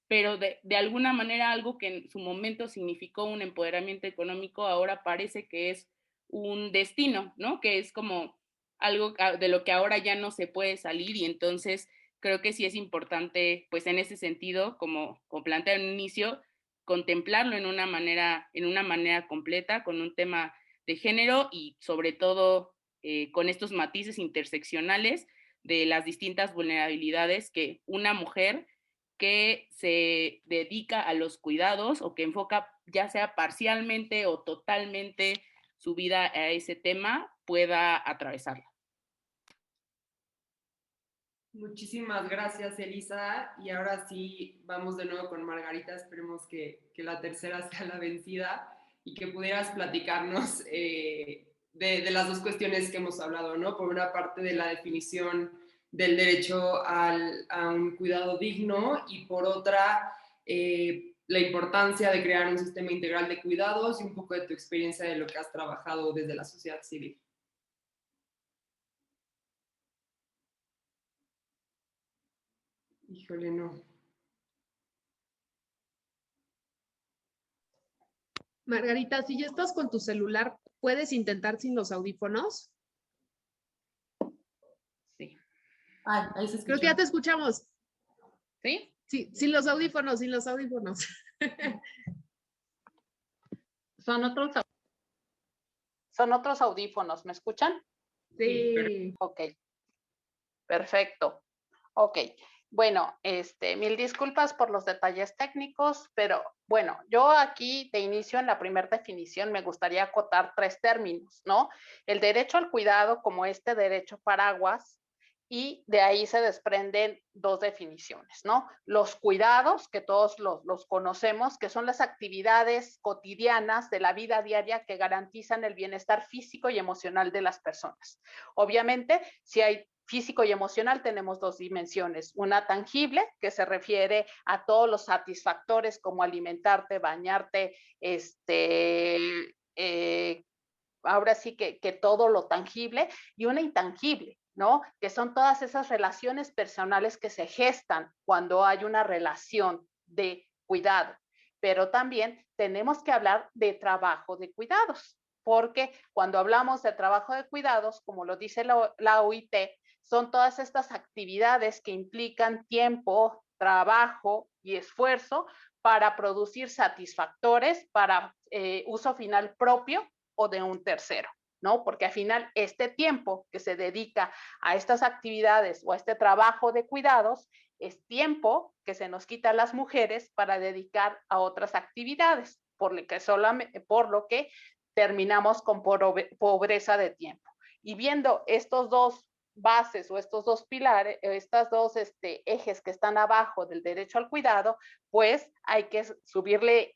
Pero de alguna manera algo que en su momento significó un empoderamiento económico ahora parece que es un destino, ¿no? Que es como algo de lo que ahora ya no se puede salir, y entonces creo que sí es importante, pues en ese sentido, como planteé en un inicio, contemplarlo en una manera completa, con un tema de género y sobre todo con estos matices interseccionales de las distintas vulnerabilidades que una mujer que se dedica a los cuidados o que enfoca ya sea parcialmente o totalmente su vida a ese tema pueda atravesarla. Muchísimas gracias, Elisa. Y ahora sí, vamos de nuevo con Margarita. Esperemos que la tercera sea la vencida y que pudieras platicarnos de las dos cuestiones que hemos hablado, ¿no? Por una parte, de la definición del derecho a un cuidado digno, y por otra, la importancia de crear un sistema integral de cuidados, y un poco de tu experiencia de lo que has trabajado desde la sociedad civil. Híjole, no. Margarita, si ya estás con tu celular, ¿puedes intentar sin los audífonos? Sí. Ah, ahí se escucha. Creo que ya te escuchamos. ¿Sí? Sí, sin los audífonos, sin los audífonos. Son otros audífonos, ¿me escuchan? Sí. Ok, perfecto. Ok, bueno, mil disculpas por los detalles técnicos, pero bueno, yo aquí de inicio en la primera definición me gustaría acotar 3 términos, ¿no? El derecho al cuidado como este derecho paraguas, y de ahí se desprenden 2 definiciones, ¿no? Los cuidados, que todos los conocemos, que son las actividades cotidianas de la vida diaria que garantizan el bienestar físico y emocional de las personas. Obviamente, si hay físico y emocional, tenemos 2 dimensiones. Una tangible, que se refiere a todos los satisfactores como alimentarte, bañarte, ahora sí que todo lo tangible, y una intangible, ¿no? Que son todas esas relaciones personales que se gestan cuando hay una relación de cuidado. Pero también tenemos que hablar de trabajo de cuidados, porque cuando hablamos de trabajo de cuidados, como lo dice la OIT, son todas estas actividades que implican tiempo, trabajo y esfuerzo para producir satisfactores para uso final propio o de un tercero, ¿no? Porque al final este tiempo que se dedica a estas actividades o a este trabajo de cuidados es tiempo que se nos quita a las mujeres para dedicar a otras actividades, por lo que terminamos con pobreza de tiempo. Y viendo estos 2 bases o estos 2 pilares, estas 2 ejes que están abajo del derecho al cuidado, pues hay que subirle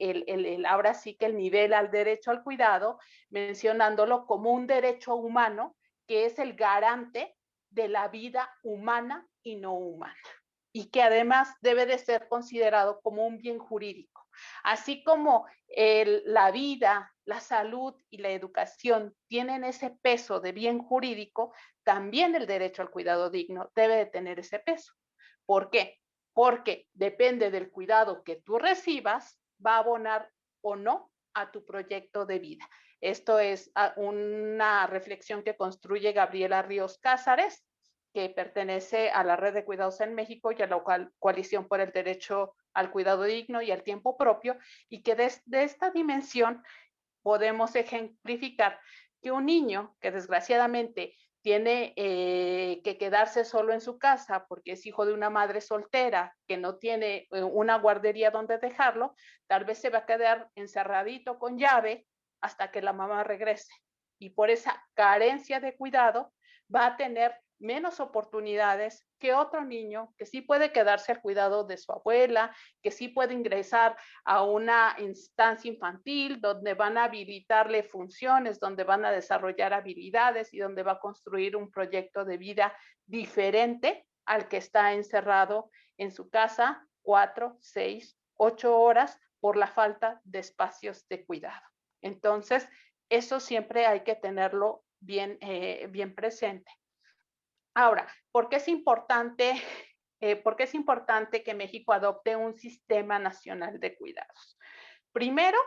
ahora sí que el nivel al derecho al cuidado, mencionándolo como un derecho humano que es el garante de la vida humana y no humana, y que además debe de ser considerado como un bien jurídico. Así como la vida, la salud y la educación tienen ese peso de bien jurídico, también el derecho al cuidado digno debe de tener ese peso. ¿Por qué? Porque depende del cuidado que tú recibas, va a abonar o no a tu proyecto de vida. Esto es una reflexión que construye Gabriela Ríos Cázares, que pertenece a la Red de Cuidados en México y a la Coalición por el Derecho al Cuidado Digno y al Tiempo Propio, y que desde esta dimensión podemos ejemplificar que un niño que desgraciadamente tiene que quedarse solo en su casa porque es hijo de una madre soltera que no tiene una guardería donde dejarlo, tal vez se va a quedar encerradito con llave hasta que la mamá regrese. Y por esa carencia de cuidado va a tener menos oportunidades que otro niño que sí puede quedarse al cuidado de su abuela, que sí puede ingresar a una instancia infantil donde van a habilitarle funciones, donde van a desarrollar habilidades y donde va a construir un proyecto de vida diferente al que está encerrado en su casa 4, 6, 8 horas por la falta de espacios de cuidado. Entonces, eso siempre hay que tenerlo bien presente. Ahora, ¿por qué es importante que México adopte un sistema nacional de cuidados? Primero,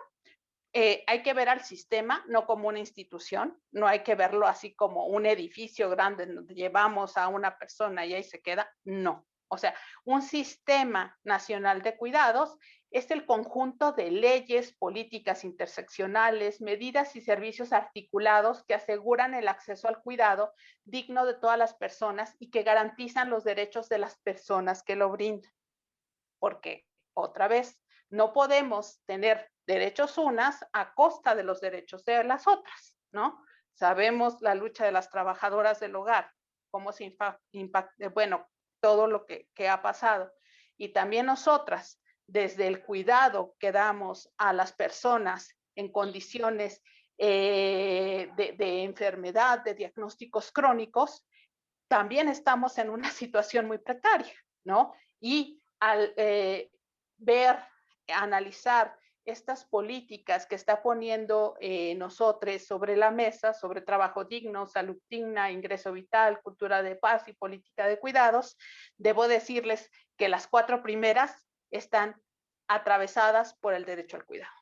hay que ver al sistema no como una institución, no hay que verlo así como un edificio grande donde llevamos a una persona y ahí se queda, no. O sea, un sistema nacional de cuidados es el conjunto de leyes, políticas interseccionales, medidas y servicios articulados que aseguran el acceso al cuidado digno de todas las personas y que garantizan los derechos de las personas que lo brindan. Porque, otra vez, no podemos tener derechos unas a costa de los derechos de las otras, ¿no? Sabemos la lucha de las trabajadoras del hogar, cómo se impacta, bueno, todo lo que ha pasado. Y también nosotras, desde el cuidado que damos a las personas en condiciones de enfermedad, de diagnósticos crónicos, también estamos en una situación muy precaria, ¿no? Y al ver, analizar estas políticas que está poniendo nosotros sobre la mesa, sobre trabajo digno, salud digna, ingreso vital, cultura de paz y política de cuidados, debo decirles que las 4 primeras están atravesadas por el derecho al cuidado.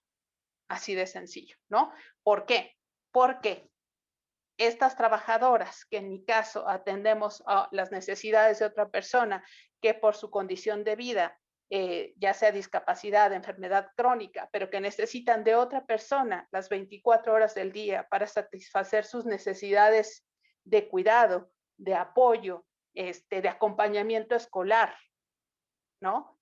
Así de sencillo, ¿no? ¿Por qué? Porque estas trabajadoras, que en mi caso atendemos a las necesidades de otra persona que por su condición de vida, ya sea discapacidad, enfermedad crónica, pero que necesitan de otra persona las 24 horas del día para satisfacer sus necesidades de cuidado, de apoyo, de acompañamiento escolar, ¿no?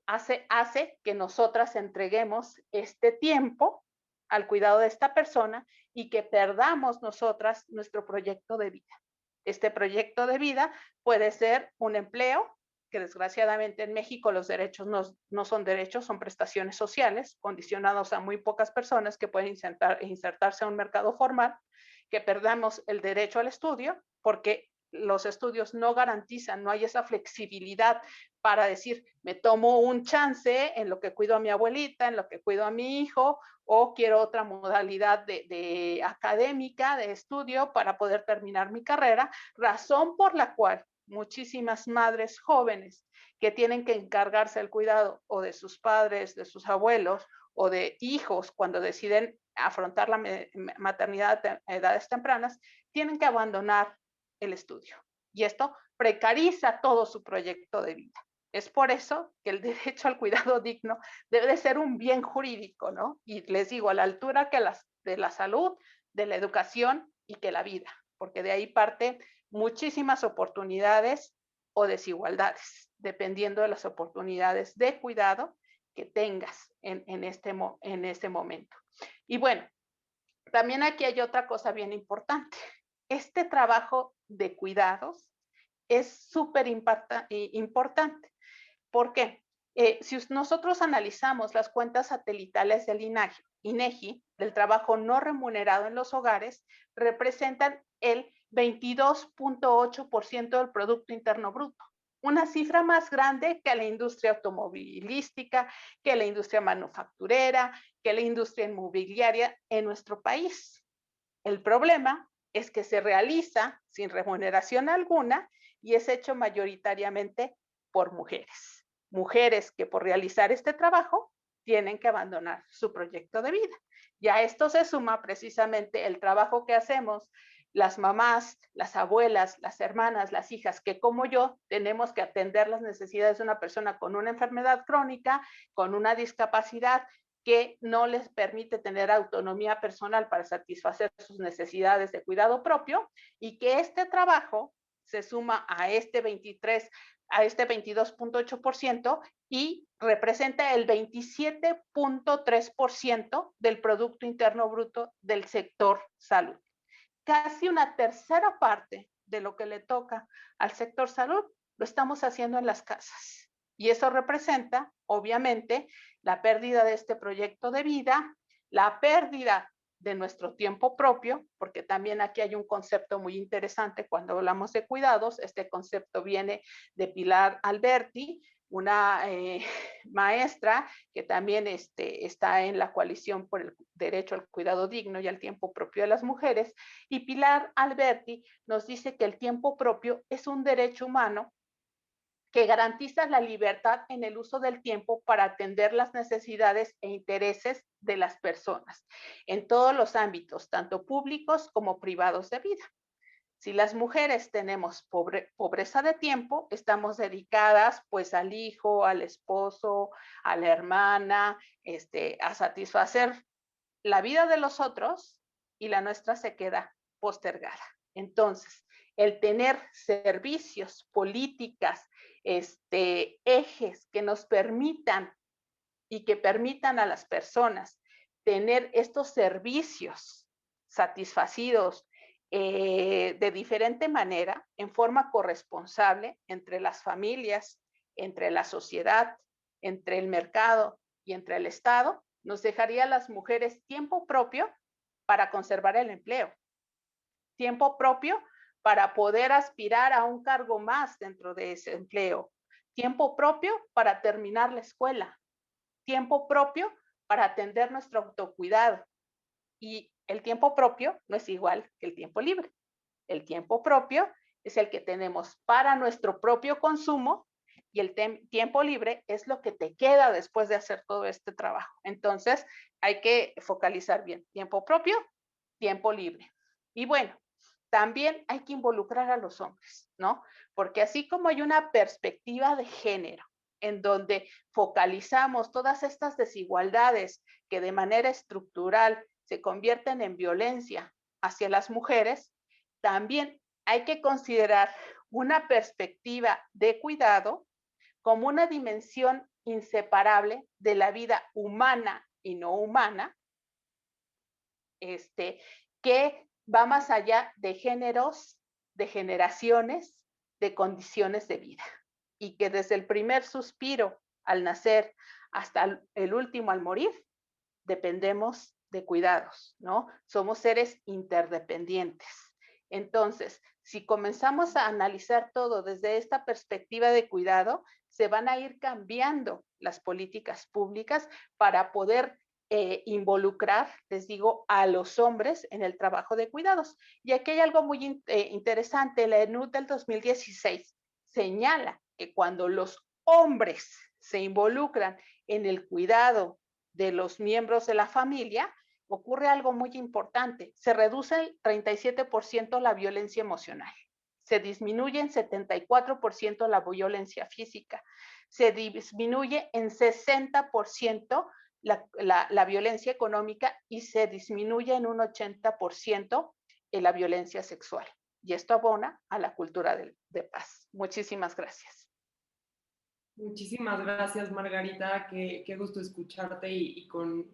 Hace que nosotras entreguemos este tiempo al cuidado de esta persona y que perdamos nosotras nuestro proyecto de vida. Este proyecto de vida puede ser un empleo, que desgraciadamente en México los derechos no son derechos, son prestaciones sociales, condicionados a muy pocas personas que pueden insertarse a un mercado formal, que perdamos el derecho al estudio, porque los estudios no garantizan, no hay esa flexibilidad para decir, me tomo un chance en lo que cuido a mi abuelita, en lo que cuido a mi hijo, o quiero otra modalidad de académica, de estudio para poder terminar mi carrera, razón por la cual muchísimas madres jóvenes que tienen que encargarse del cuidado o de sus padres, de sus abuelos o de hijos cuando deciden afrontar la maternidad a edades tempranas, tienen que abandonar el estudio. Y esto precariza todo su proyecto de vida. Es por eso que el derecho al cuidado digno debe de ser un bien jurídico, ¿no? Y les digo, a la altura que de la salud, de la educación y que la vida, porque de ahí parte muchísimas oportunidades o desigualdades, dependiendo de las oportunidades de cuidado que tengas en este momento. Y bueno, también aquí hay otra cosa bien importante. Este trabajo de cuidados es súper importante. ¿Por qué? Si nosotros analizamos las cuentas satelitales del INEGI, del trabajo no remunerado en los hogares, representan el 22.8% del Producto Interno Bruto. Una cifra más grande que la industria automovilística, que la industria manufacturera, que la industria inmobiliaria en nuestro país. El problema es que se realiza sin remuneración alguna y es hecho mayoritariamente por mujeres. Mujeres que por realizar este trabajo tienen que abandonar su proyecto de vida. Y a esto se suma precisamente el trabajo que hacemos las mamás, las abuelas, las hermanas, las hijas, que como yo tenemos que atender las necesidades de una persona con una enfermedad crónica, con una discapacidad que no les permite tener autonomía personal para satisfacer sus necesidades de cuidado propio, y que este trabajo se suma a este 22.8% y representa el 27.3% del Producto Interno Bruto del sector salud. Casi una tercera parte de lo que le toca al sector salud lo estamos haciendo en las casas. Y eso representa, obviamente, la pérdida de este proyecto de vida, la pérdida de nuestro tiempo propio, porque también aquí hay un concepto muy interesante cuando hablamos de cuidados. Este concepto viene de Pilar Alberti, una maestra que también está en la coalición por el derecho al cuidado digno y al tiempo propio de las mujeres. Y Pilar Alberti nos dice que el tiempo propio es un derecho humano que garantiza la libertad en el uso del tiempo para atender las necesidades e intereses de las personas en todos los ámbitos, tanto públicos como privados de vida. Si las mujeres tenemos pobreza de tiempo, estamos dedicadas pues al hijo, al esposo, a la hermana, a satisfacer la vida de los otros y la nuestra se queda postergada. Entonces, el tener servicios, políticas, ejes que nos permitan y que permitan a las personas tener estos servicios satisfacidos de diferente manera, en forma corresponsable entre las familias, entre la sociedad, entre el mercado y entre el Estado, nos dejaría a las mujeres tiempo propio para conservar el empleo, tiempo propio para poder aspirar a un cargo más dentro de ese empleo, tiempo propio para terminar la escuela, tiempo propio para atender nuestro autocuidado. Y el tiempo propio no es igual que el tiempo libre. El tiempo propio es el que tenemos para nuestro propio consumo y el tiempo libre es lo que te queda después de hacer todo este trabajo. Entonces, hay que focalizar bien. Tiempo propio, tiempo libre. Y bueno, también hay que involucrar a los hombres, ¿no? Porque así como hay una perspectiva de género en donde focalizamos todas estas desigualdades que de manera estructural se convierten en violencia hacia las mujeres, también hay que considerar una perspectiva de cuidado como una dimensión inseparable de la vida humana y no humana, que va más allá de géneros, de generaciones, de condiciones de vida. Y que desde el primer suspiro al nacer hasta el último al morir, dependemos de cuidados, ¿no? Somos seres interdependientes. Entonces, si comenzamos a analizar todo desde esta perspectiva de cuidado, se van a ir cambiando las políticas públicas para poder involucrar, les digo, a los hombres en el trabajo de cuidados. Y aquí hay algo muy interesante. La ENUD del 2016 señala que cuando los hombres se involucran en el cuidado de los miembros de la familia, ocurre algo muy importante. Se reduce el 37% la violencia emocional. Se disminuye en 74% la violencia física. Se disminuye en 60% la violencia económica y se disminuye en un 80% la violencia sexual. Y esto abona a la cultura de paz. Muchísimas gracias. Muchísimas gracias, Margarita. Qué gusto escucharte y con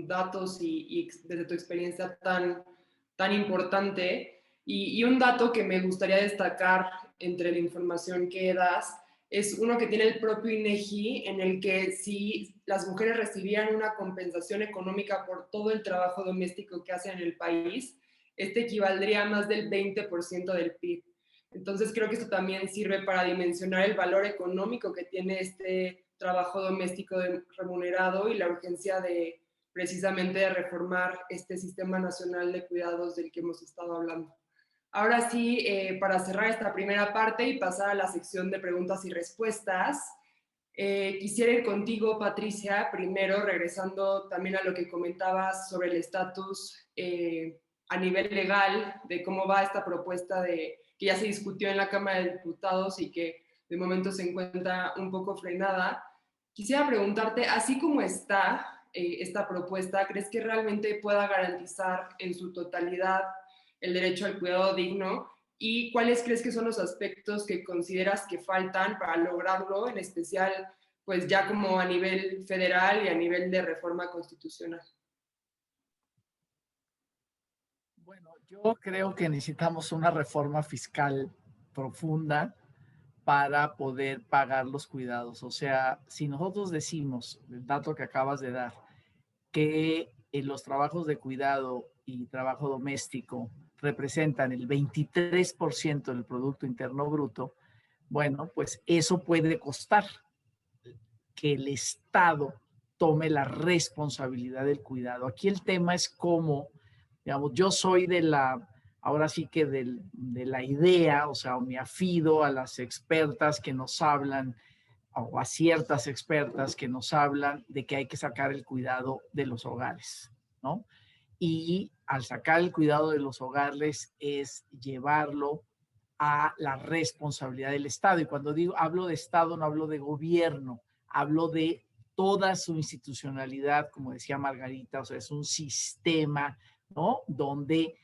datos y desde tu experiencia tan importante. Y un dato que me gustaría destacar entre la información que das es uno que tiene el propio INEGI, en el que si las mujeres recibían una compensación económica por todo el trabajo doméstico que hacen en el país, equivaldría a más del 20% del PIB. Entonces creo que esto también sirve para dimensionar el valor económico que tiene este trabajo doméstico remunerado y la urgencia de precisamente de reformar este sistema nacional de cuidados del que hemos estado hablando. Ahora sí, para cerrar esta primera parte y pasar a la sección de preguntas y respuestas, quisiera ir contigo, Patricia, primero regresando también a lo que comentabas sobre el estatus a nivel legal, de cómo va esta propuesta que ya se discutió en la Cámara de Diputados y que de momento se encuentra un poco frenada. Quisiera preguntarte, así como está esta propuesta, ¿crees que realmente pueda garantizar en su totalidad el derecho al cuidado digno? ¿Y cuáles crees que son los aspectos que consideras que faltan para lograrlo, en especial, pues ya como a nivel federal y a nivel de reforma constitucional? Bueno, yo creo que necesitamos una reforma fiscal profunda para poder pagar los cuidados. O sea, si nosotros decimos, el dato que acabas de dar, que los trabajos de cuidado y trabajo doméstico representan el 23% del Producto Interno Bruto, bueno, pues eso puede costar que el Estado tome la responsabilidad del cuidado. Aquí el tema es cómo, digamos, yo soy de la ahora sí que de la idea, o sea, o me afido a las expertas que nos hablan, o a ciertas expertas que nos hablan de que hay que sacar el cuidado de los hogares, ¿no? Y al sacar el cuidado de los hogares es llevarlo a la responsabilidad del Estado. Y cuando hablo de Estado, no hablo de gobierno, hablo de toda su institucionalidad, como decía Margarita, o sea, es un sistema, ¿no? Donde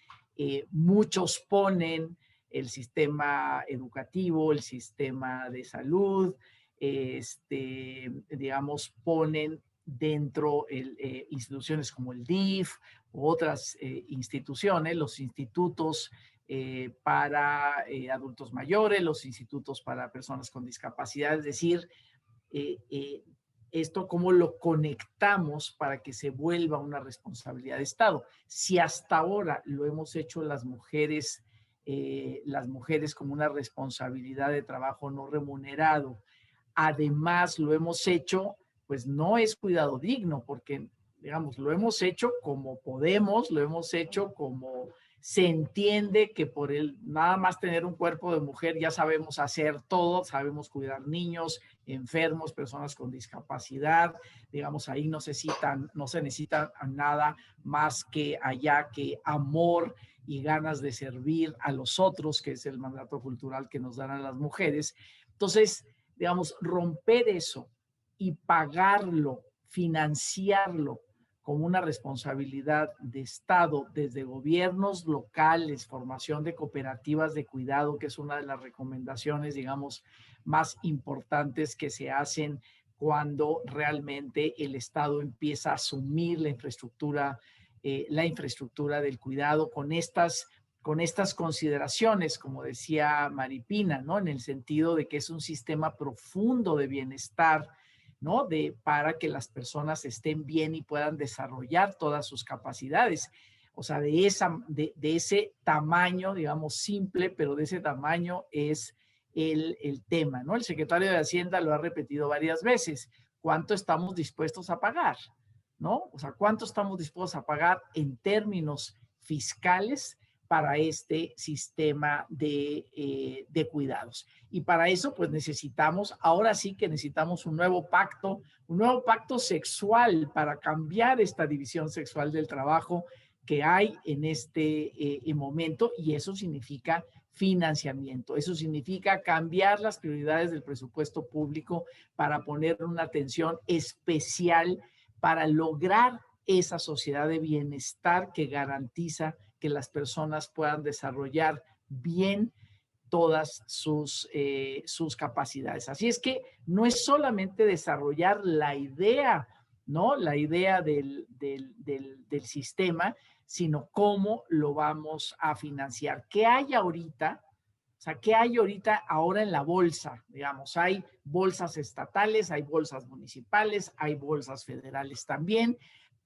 muchos ponen el sistema educativo, el sistema de salud, digamos, ponen dentro instituciones como el DIF u otras instituciones, los institutos para adultos mayores, los institutos para personas con discapacidad, es decir, esto cómo lo conectamos para que se vuelva una responsabilidad de Estado. Si hasta ahora lo hemos hecho las mujeres como una responsabilidad de trabajo no remunerado, además lo hemos hecho, pues no es cuidado digno, porque, digamos, lo hemos hecho como podemos, lo hemos hecho como se entiende que por el nada más tener un cuerpo de mujer ya sabemos hacer todo, sabemos cuidar niños, enfermos, personas con discapacidad, digamos, ahí no se necesita nada más que allá que amor y ganas de servir a los otros, que es el mandato cultural que nos dan a las mujeres. Entonces, digamos, romper eso y pagarlo, financiarlo como una responsabilidad de Estado, desde gobiernos locales, formación de cooperativas de cuidado, que es una de las recomendaciones, digamos, más importantes que se hacen cuando realmente el Estado empieza a asumir la infraestructura del cuidado con estas consideraciones, como decía Maripina, ¿no? En el sentido de que es un sistema profundo de bienestar, ¿no? Para que las personas estén bien y puedan desarrollar todas sus capacidades. O sea, de ese tamaño, digamos, simple, pero de ese tamaño es el tema, ¿no? El secretario de Hacienda lo ha repetido varias veces. ¿Cuánto estamos dispuestos a pagar? ¿No? O sea, ¿cuánto estamos dispuestos a pagar en términos fiscales para este sistema de cuidados? Y para eso, pues ahora sí que necesitamos un nuevo pacto sexual para cambiar esta división sexual del trabajo que hay en este momento, y eso significa financiamiento. Eso significa cambiar las prioridades del presupuesto público para poner una atención especial para lograr esa sociedad de bienestar que garantiza que las personas puedan desarrollar bien todas sus capacidades. Así es que no es solamente desarrollar la idea, ¿no? La idea del sistema, sino cómo lo vamos a financiar. ¿Qué hay ahorita? O sea, ¿qué hay ahora en la bolsa? Digamos, hay bolsas estatales, hay bolsas municipales, hay bolsas federales también.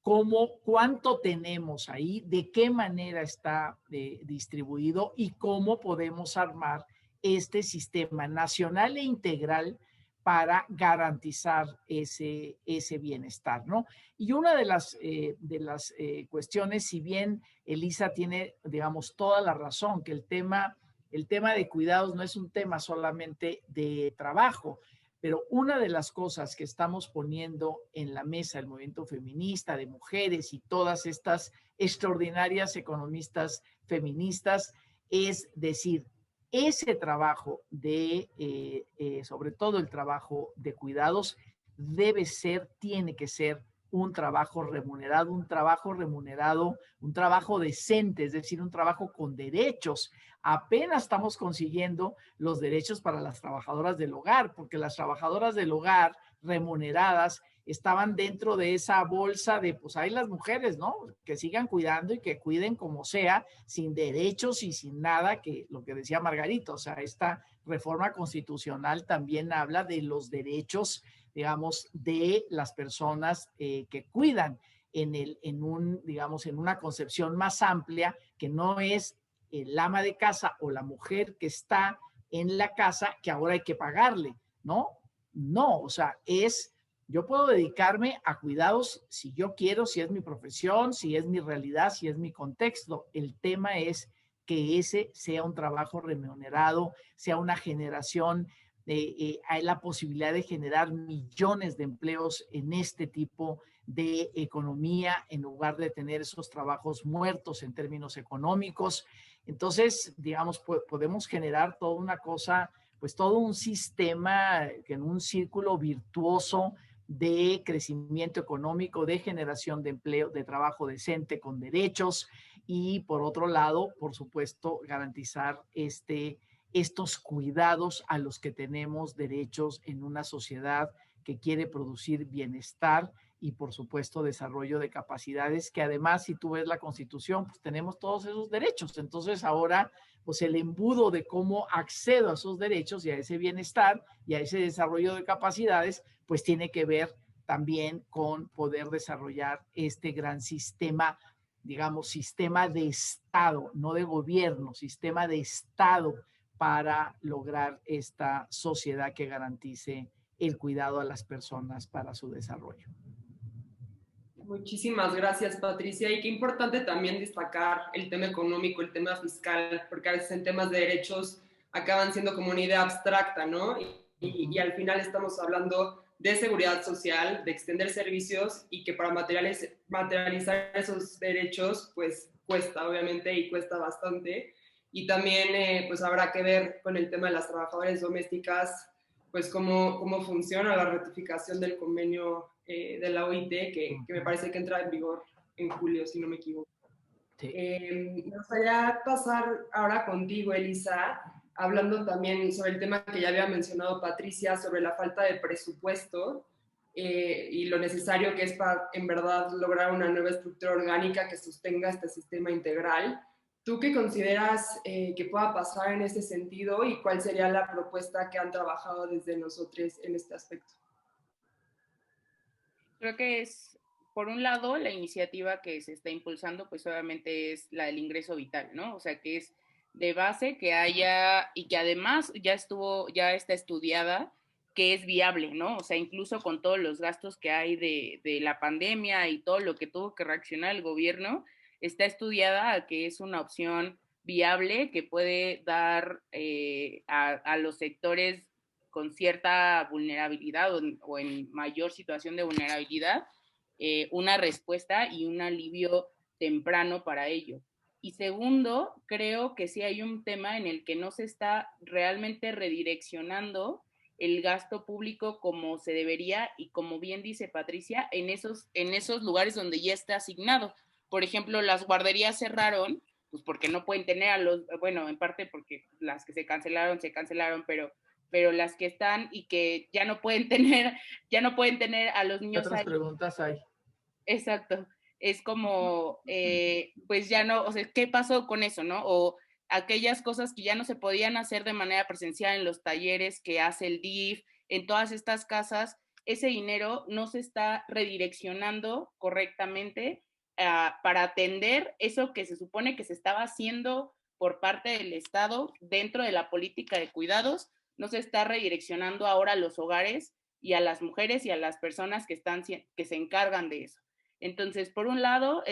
¿Cuánto tenemos ahí? ¿De qué manera está distribuido? ¿Y cómo podemos armar este sistema nacional e integral para garantizar ese bienestar, ¿no? Y una de las cuestiones, si bien Elisa tiene, digamos, toda la razón, que el tema de cuidados no es un tema solamente de trabajo, pero una de las cosas que estamos poniendo en la mesa el movimiento feminista, de mujeres y todas estas extraordinarias economistas feministas, es decir, ese trabajo sobre todo el trabajo de cuidados, tiene que ser un trabajo remunerado, un trabajo decente, es decir, un trabajo con derechos. Apenas estamos consiguiendo los derechos para las trabajadoras del hogar, porque las trabajadoras del hogar remuneradas estaban dentro de esa bolsa de, pues ahí las mujeres, ¿no? Que sigan cuidando y que cuiden como sea, sin derechos y sin nada, que lo que decía Margarita, o sea, esta reforma constitucional también habla de los derechos, digamos, de las personas que cuidan en una concepción más amplia, que no es el ama de casa o la mujer que está en la casa que ahora hay que pagarle, ¿no? No, o sea, yo puedo dedicarme a cuidados si yo quiero, si es mi profesión, si es mi realidad, si es mi contexto. El tema es que ese sea un trabajo remunerado, sea una generación, hay la posibilidad de generar millones de empleos en este tipo de economía en lugar de tener esos trabajos muertos en términos económicos. Entonces, digamos, podemos generar toda una cosa, pues todo un sistema en un círculo virtuoso de crecimiento económico, de generación de empleo, de trabajo decente con derechos y por otro lado, por supuesto, garantizar estos cuidados a los que tenemos derechos en una sociedad que quiere producir bienestar y por supuesto desarrollo de capacidades que además si tú ves la Constitución pues tenemos todos esos derechos. Entonces ahora pues el embudo de cómo accedo a esos derechos y a ese bienestar y a ese desarrollo de capacidades pues tiene que ver también con poder desarrollar este gran sistema, digamos, sistema de Estado, no de gobierno, sistema de Estado para lograr esta sociedad que garantice el cuidado a las personas para su desarrollo. Muchísimas gracias, Patricia. Y qué importante también destacar el tema económico, el tema fiscal, porque a veces en temas de derechos acaban siendo como una idea abstracta, ¿no? Y al final estamos hablando de seguridad social, de extender servicios y que para materializar esos derechos, pues cuesta, obviamente, y cuesta bastante. Y también, pues habrá que ver con el tema de las trabajadoras domésticas, pues cómo funciona la ratificación del convenio de la OIT, que me parece que entra en vigor en julio, si no me equivoco. Sí. Me gustaría pasar ahora contigo, Elisa, hablando también sobre el tema que ya había mencionado Patricia, sobre la falta de presupuesto y lo necesario que es para, en verdad, lograr una nueva estructura orgánica que sostenga este sistema integral. ¿Tú qué consideras que pueda pasar en ese sentido y cuál sería la propuesta que han trabajado desde nosotros en este aspecto? Creo que es, por un lado, la iniciativa que se está impulsando, pues obviamente es la del ingreso vital, ¿no? O sea, que es de base que haya, y que además ya está estudiada, que es viable, ¿no? O sea, incluso con todos los gastos que hay de la pandemia y todo lo que tuvo que reaccionar el gobierno, está estudiada a que es una opción viable que puede dar a los sectores con cierta vulnerabilidad o en mayor situación de vulnerabilidad, una respuesta y un alivio temprano para ello. Y segundo, creo que sí hay un tema en el que no se está realmente redireccionando el gasto público como se debería y como bien dice Patricia, en esos lugares donde ya está asignado. Por ejemplo, las guarderías cerraron, pues porque no pueden tener a los, bueno, en parte porque las que se cancelaron, pero las que están y que ya no pueden tener a los niños. ¿Qué otras preguntas hay? Exacto, es como, pues ya no, o sea, ¿qué pasó con eso, no? O aquellas cosas que ya no se podían hacer de manera presencial en los talleres que hace el DIF, en todas estas casas, ese dinero no se está redireccionando correctamente para atender eso que se supone que se estaba haciendo por parte del Estado dentro de la política de cuidados, no se está redireccionando ahora a los hogares y a las mujeres y a las personas que se encargan de eso. Entonces, por un lado,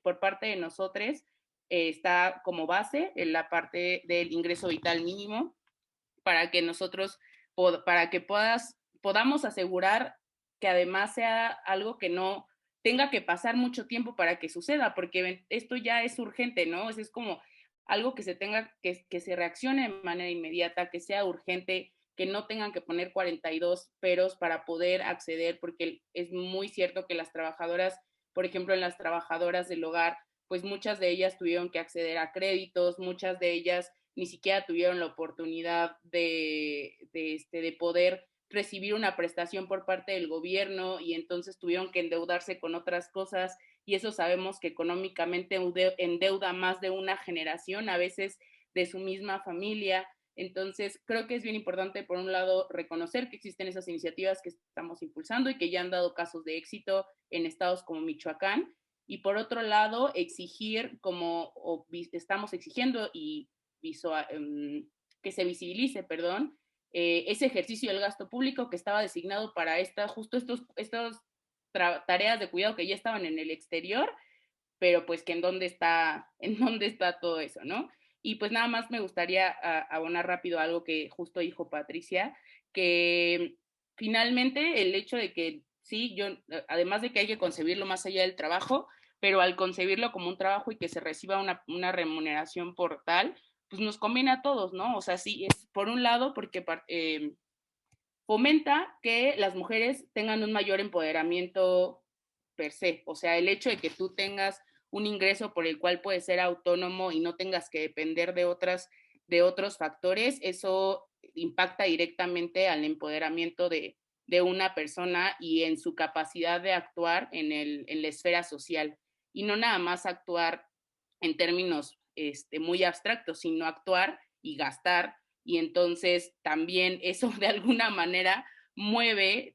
por parte de nosotros, está como base en la parte del ingreso vital mínimo para que nosotros, para que podamos asegurar que además sea algo que no tenga que pasar mucho tiempo para que suceda, porque esto ya es urgente, ¿no? Es como algo que se tenga, que se reaccione de manera inmediata, que sea urgente, que no tengan que poner 42 peros para poder acceder, porque es muy cierto que las trabajadoras, por ejemplo, en las trabajadoras del hogar, pues muchas de ellas tuvieron que acceder a créditos, muchas de ellas ni siquiera tuvieron la oportunidad de poder recibir una prestación por parte del gobierno y entonces tuvieron que endeudarse con otras cosas y eso sabemos que económicamente endeuda más de una generación, a veces de su misma familia. Entonces, creo que es bien importante, por un lado, reconocer que existen esas iniciativas que estamos impulsando y que ya han dado casos de éxito en estados como Michoacán. Y por otro lado, exigir, estamos exigiendo y que se visibilice, perdón, ese ejercicio del gasto público que estaba designado para justo estos tareas de cuidado que ya estaban en el exterior, pero pues que en dónde está todo eso, ¿no? Y pues nada más me gustaría abonar rápido algo que justo dijo Patricia, que finalmente el hecho de que sí, además de que hay que concebirlo más allá del trabajo, pero al concebirlo como un trabajo y que se reciba una remuneración por tal, pues nos conviene a todos, ¿no? O sea, sí, es por un lado porque fomenta que las mujeres tengan un mayor empoderamiento per se, o sea, el hecho de que tú tengas un ingreso por el cual puedes ser autónomo y no tengas que depender de otros factores, eso impacta directamente al empoderamiento de una persona y en su capacidad de actuar en la esfera social. Y no nada más actuar en términos muy abstractos, sino actuar y gastar. Y entonces también eso de alguna manera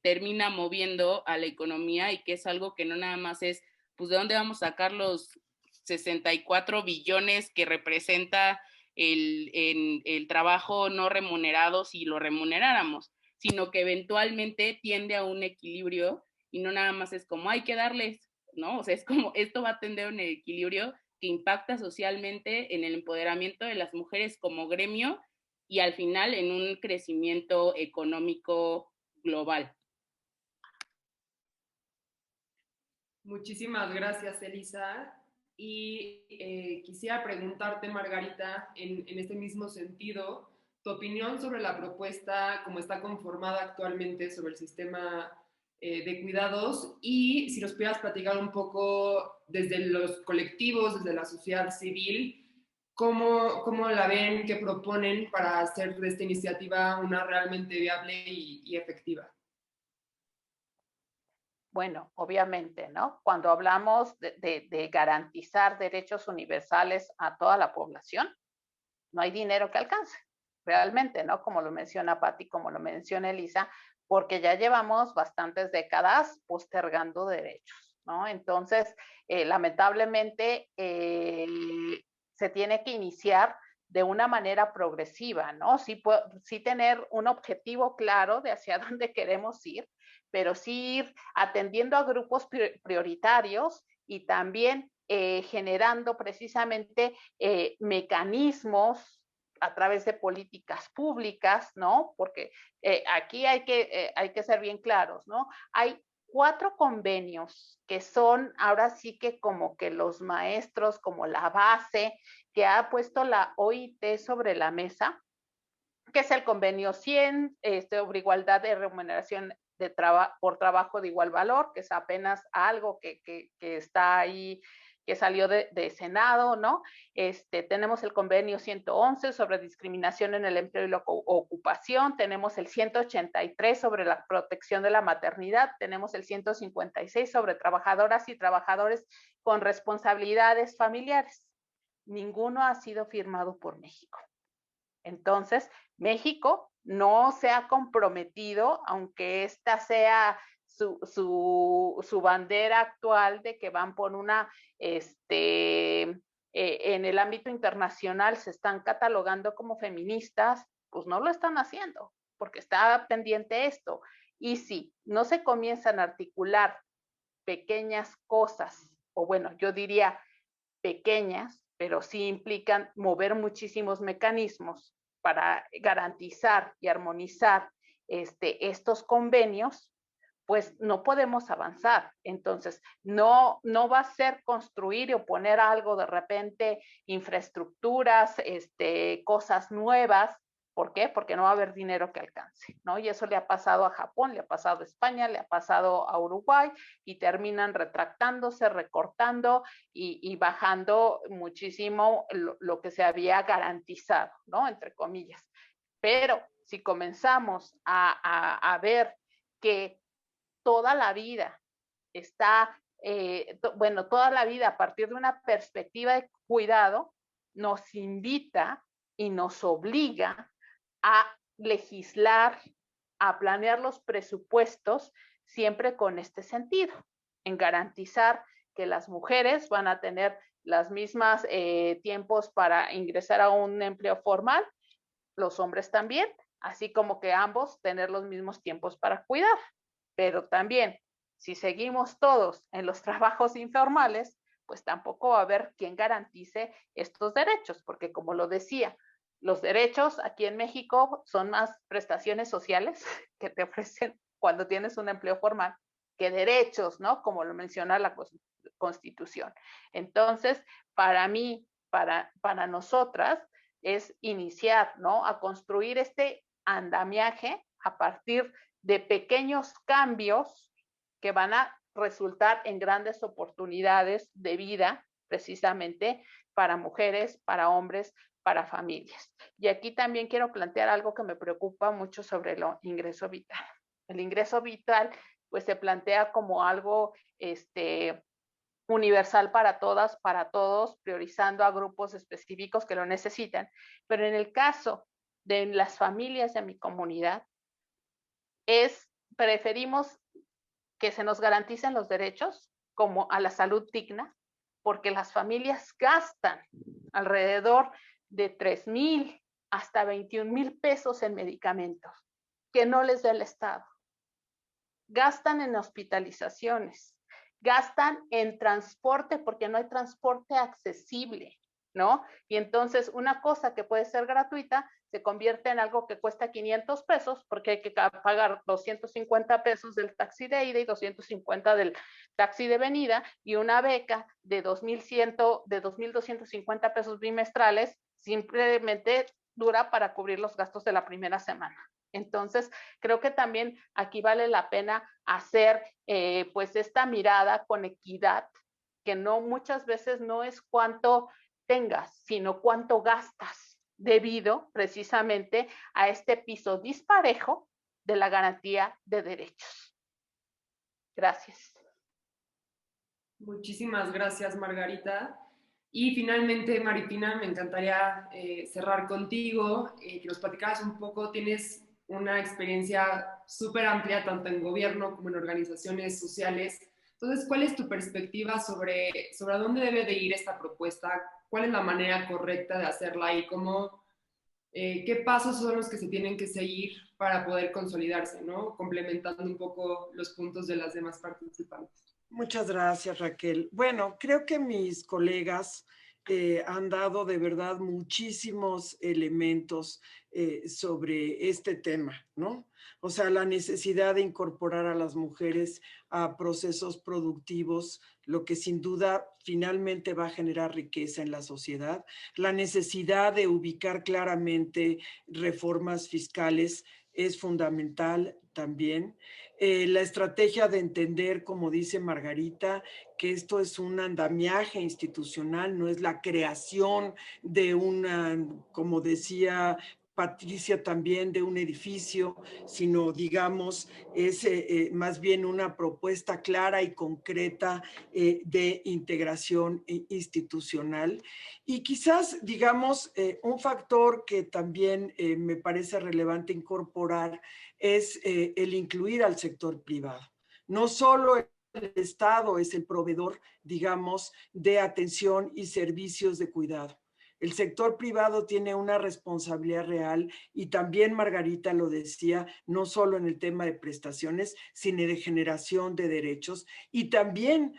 termina moviendo a la economía, y que es algo que no nada más es, pues, ¿de dónde vamos a sacar los 64 billones que representa el trabajo no remunerado si lo remuneráramos? Sino que eventualmente tiende a un equilibrio y no nada más es como hay que darles, ¿no? O sea, es como esto va a tender a un equilibrio que impacta socialmente en el empoderamiento de las mujeres como gremio y al final en un crecimiento económico global. Muchísimas gracias, Elisa. Y quisiera preguntarte, Margarita, en este mismo sentido, tu opinión sobre la propuesta, como está conformada actualmente sobre el sistema de cuidados, y si nos pudieras platicar un poco desde los colectivos, desde la sociedad civil, cómo la ven, qué proponen para hacer de esta iniciativa una realmente viable y efectiva. Bueno, obviamente, ¿no? Cuando hablamos de garantizar derechos universales a toda la población, no hay dinero que alcance, realmente, ¿no? Como lo menciona Patti, como lo menciona Elisa, porque ya llevamos bastantes décadas postergando derechos, ¿no? Entonces, lamentablemente, se tiene que iniciar de una manera progresiva, ¿no? Sí tener un objetivo claro de hacia dónde queremos ir, pero sí ir atendiendo a grupos prioritarios y también generando precisamente mecanismos a través de políticas públicas, ¿no? Porque aquí hay que ser bien claros, ¿no? Hay 4 convenios que son ahora sí que como que los maestros, como la base que ha puesto la OIT sobre la mesa, que es el convenio 100 sobre igualdad de remuneración por trabajo de igual valor, que es apenas algo que está ahí, que salió de Senado, ¿no? Tenemos el convenio 111 sobre discriminación en el empleo y la ocupación, tenemos el 183 sobre la protección de la maternidad, tenemos el 156 sobre trabajadoras y trabajadores con responsabilidades familiares. Ninguno ha sido firmado por México. Entonces, México no se ha comprometido, aunque esta sea su bandera actual de que van por una, en el ámbito internacional se están catalogando como feministas, pues no lo están haciendo, porque está pendiente esto. Y si no se comienzan a articular pequeñas cosas, o bueno, yo diría pequeñas, pero sí implican mover muchísimos mecanismos para garantizar y armonizar estos convenios, pues no podemos avanzar. Entonces, no va a ser construir o poner algo de repente, infraestructuras, cosas nuevas. ¿Por qué? Porque no va a haber dinero que alcance, ¿no? Y eso le ha pasado a Japón, le ha pasado a España, le ha pasado a Uruguay, y terminan retractándose, recortando y bajando muchísimo lo que se había garantizado, ¿no? Entre comillas. Pero si comenzamos a ver que toda la vida está, toda la vida a partir de una perspectiva de cuidado, nos invita y nos obliga a legislar, a planear los presupuestos siempre con este sentido, en garantizar que las mujeres van a tener las mismas tiempos para ingresar a un empleo formal, los hombres también, así como que ambos tener los mismos tiempos para cuidar. Pero también, si seguimos todos en los trabajos informales, pues tampoco va a haber quien garantice estos derechos, porque como lo decía, los derechos aquí en México son más prestaciones sociales que te ofrecen cuando tienes un empleo formal que derechos, ¿no? Como lo menciona la Constitución. Entonces, para mí, para nosotras, es iniciar, ¿no? A construir este andamiaje a partir de pequeños cambios que van a resultar en grandes oportunidades de vida, precisamente para mujeres, para hombres, para familias. Y aquí también quiero plantear algo que me preocupa mucho sobre el ingreso vital. El ingreso vital, pues se plantea como algo universal para todas, para todos, priorizando a grupos específicos que lo necesitan. Pero en el caso de las familias de mi comunidad, preferimos que se nos garanticen los derechos, como a la salud digna, porque las familias gastan alrededor de 3,000 hasta 21,000 pesos en medicamentos que no les da el Estado. Gastan en hospitalizaciones, gastan en transporte porque no hay transporte accesible, ¿no? Y entonces una cosa que puede ser gratuita se convierte en algo que cuesta 500 pesos porque hay que pagar 250 pesos del taxi de ida y 250 del taxi de venida, y una beca de 2,250 pesos bimestrales simplemente dura para cubrir los gastos de la primera semana. Entonces, creo que también aquí vale la pena hacer pues esta mirada con equidad, que no muchas veces no es cuánto tengas, sino cuánto gastas, debido precisamente a este piso disparejo de la garantía de derechos. Gracias. Muchísimas gracias, Margarita. Y finalmente, Maritina, me encantaría cerrar contigo, que nos platicaras un poco. Tienes una experiencia súper amplia, tanto en gobierno como en organizaciones sociales. Entonces, ¿cuál es tu perspectiva sobre a dónde debe de ir esta propuesta? ¿Cuál es la manera correcta de hacerla y cómo, qué pasos son los que se tienen que seguir para poder consolidarse, ¿no? Complementando un poco los puntos de las demás participantes. Muchas gracias, Raquel. Bueno, creo que mis colegas han dado de verdad muchísimos elementos sobre este tema, ¿no? O sea, la necesidad de incorporar a las mujeres a procesos productivos, lo que sin duda finalmente va a generar riqueza en la sociedad, la necesidad de ubicar claramente reformas fiscales es fundamental también. La estrategia de entender, como dice Margarita, que esto es un andamiaje institucional, no es la creación de una, como decía Patricia también, de un edificio, sino, digamos, es más bien una propuesta clara y concreta de integración institucional. Y quizás, digamos, un factor que también me parece relevante incorporar es el incluir al sector privado. No solo el Estado es el proveedor, digamos, de atención y servicios de cuidado. El sector privado tiene una responsabilidad real y también Margarita lo decía, no solo en el tema de prestaciones, sino de generación de derechos. Y también,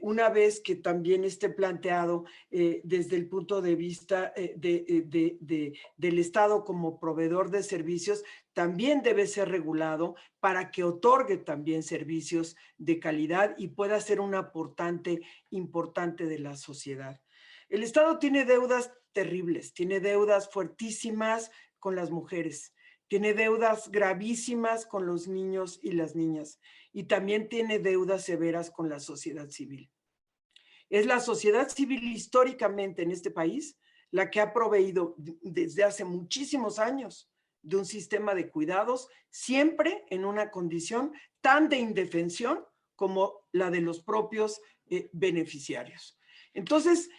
una vez que también esté planteado desde el punto de vista del Estado como proveedor de servicios, también debe ser regulado para que otorgue también servicios de calidad y pueda ser un aportante importante de la sociedad. El Estado tiene deudas terribles, tiene deudas fuertísimas con las mujeres, tiene deudas gravísimas con los niños y las niñas, y también tiene deudas severas con la sociedad civil. Es la sociedad civil históricamente en este país la que ha proveído desde hace muchísimos años de un sistema de cuidados, siempre en una condición tan de indefensión como la de los propios beneficiarios. Entonces,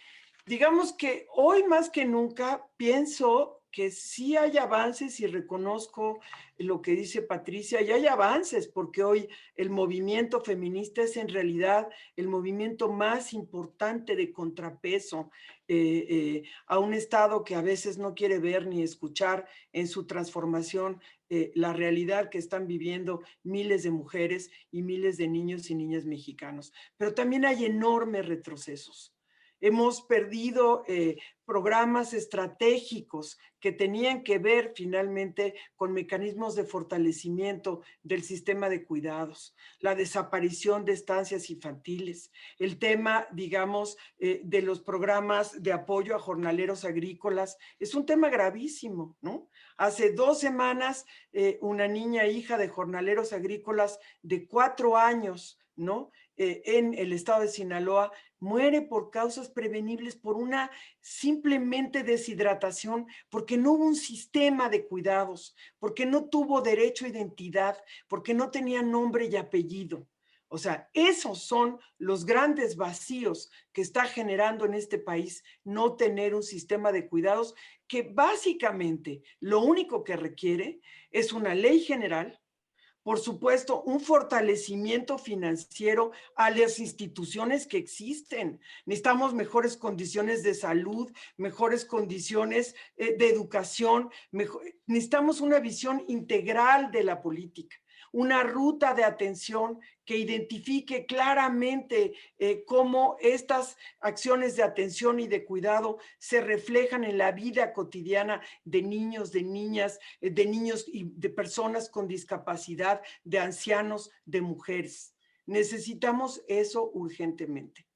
digamos que hoy más que nunca pienso que sí hay avances, y reconozco lo que dice Patricia, y hay avances porque hoy el movimiento feminista es en realidad el movimiento más importante de contrapeso a un Estado que a veces no quiere ver ni escuchar en su transformación la realidad que están viviendo miles de mujeres y miles de niños y niñas mexicanos. Pero también hay enormes retrocesos. Hemos perdido programas estratégicos que tenían que ver finalmente con mecanismos de fortalecimiento del sistema de cuidados, la desaparición de estancias infantiles, el tema, digamos, de los programas de apoyo a jornaleros agrícolas, es un tema gravísimo, ¿no? Hace 2 semanas, una niña hija de jornaleros agrícolas de 4 años, ¿no? En el estado de Sinaloa, muere por causas prevenibles, por una simplemente deshidratación, porque no hubo un sistema de cuidados, porque no tuvo derecho a identidad, porque no tenía nombre y apellido. O sea, esos son los grandes vacíos que está generando en este país no tener un sistema de cuidados que básicamente lo único que requiere es una ley general, por supuesto, un fortalecimiento financiero a las instituciones que existen. Necesitamos mejores condiciones de salud, mejores condiciones de educación. Necesitamos una visión integral de la política, una ruta de atención que identifique claramente cómo estas acciones de atención y de cuidado se reflejan en la vida cotidiana de niños, de niñas, de niños y de personas con discapacidad, de ancianos, de mujeres. Necesitamos eso urgentemente.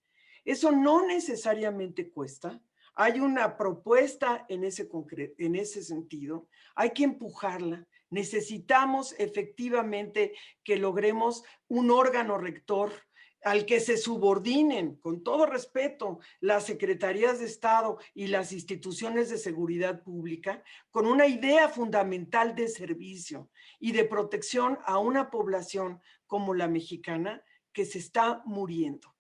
Eso no necesariamente cuesta. Hay una propuesta en ese sentido. Hay que empujarla. Necesitamos efectivamente que logremos un órgano rector al que se subordinen, con todo respeto, las secretarías de Estado y las instituciones de seguridad pública, con una idea fundamental de servicio y de protección a una población como la mexicana que se está muriendo,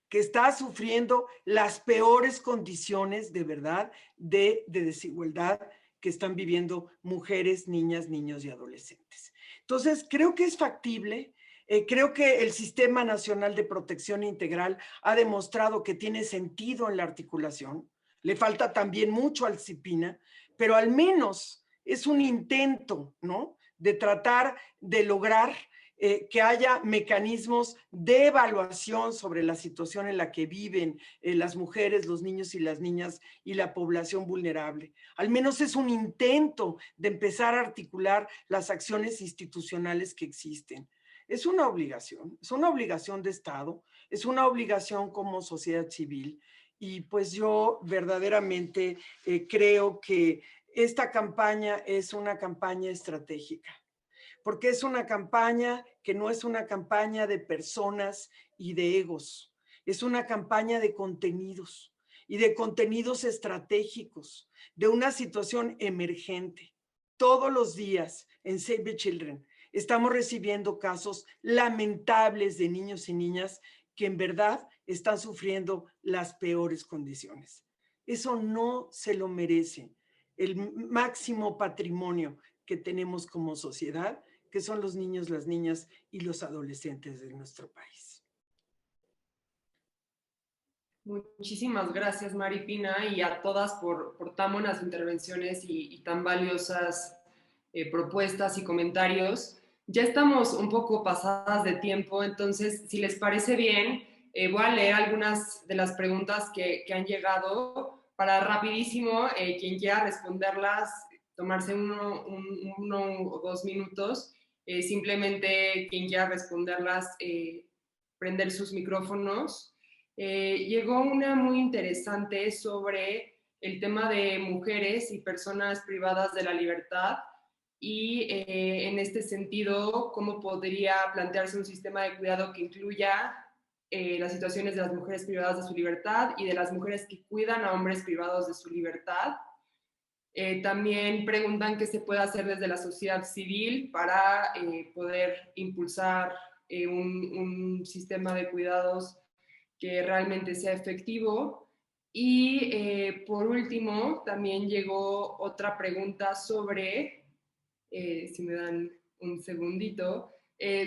que está sufriendo las peores condiciones de verdad de desigualdad que están viviendo mujeres, niñas, niños y adolescentes. Entonces, creo que es factible. Creo que el Sistema Nacional de Protección Integral ha demostrado que tiene sentido en la articulación. Le falta también mucho al CIPINA, pero al menos es un intento, ¿no?, de tratar de lograr que haya mecanismos de evaluación sobre la situación en la que viven las mujeres, los niños y las niñas y la población vulnerable. Al menos es un intento de empezar a articular las acciones institucionales que existen. Es una obligación de Estado, es una obligación como sociedad civil, y pues yo verdaderamente creo que esta campaña es una campaña estratégica, porque es una campaña que no es una campaña de personas y de egos, es una campaña de contenidos y de contenidos estratégicos, de una situación emergente. Todos los días en Save the Children estamos recibiendo casos lamentables de niños y niñas que en verdad están sufriendo las peores condiciones. Eso no se lo merece el máximo patrimonio que tenemos como sociedad, que son los niños, las niñas y los adolescentes de nuestro país. Muchísimas gracias, Maripina, y a todas por tan buenas intervenciones y tan valiosas propuestas y comentarios. Ya estamos un poco pasadas de tiempo, entonces, si les parece bien, voy a leer algunas de las preguntas que han llegado para rapidísimo, quien quiera responderlas, tomarse uno o 2 minutos. Simplemente quien quiera responderlas, prender sus micrófonos. Llegó una muy interesante sobre el tema de mujeres y personas privadas de la libertad y en este sentido, cómo podría plantearse un sistema de cuidado que incluya las situaciones de las mujeres privadas de su libertad y de las mujeres que cuidan a hombres privados de su libertad. También preguntan qué se puede hacer desde la sociedad civil para poder impulsar un sistema de cuidados que realmente sea efectivo. Y por último, también llegó otra pregunta sobre, si me dan un segundito,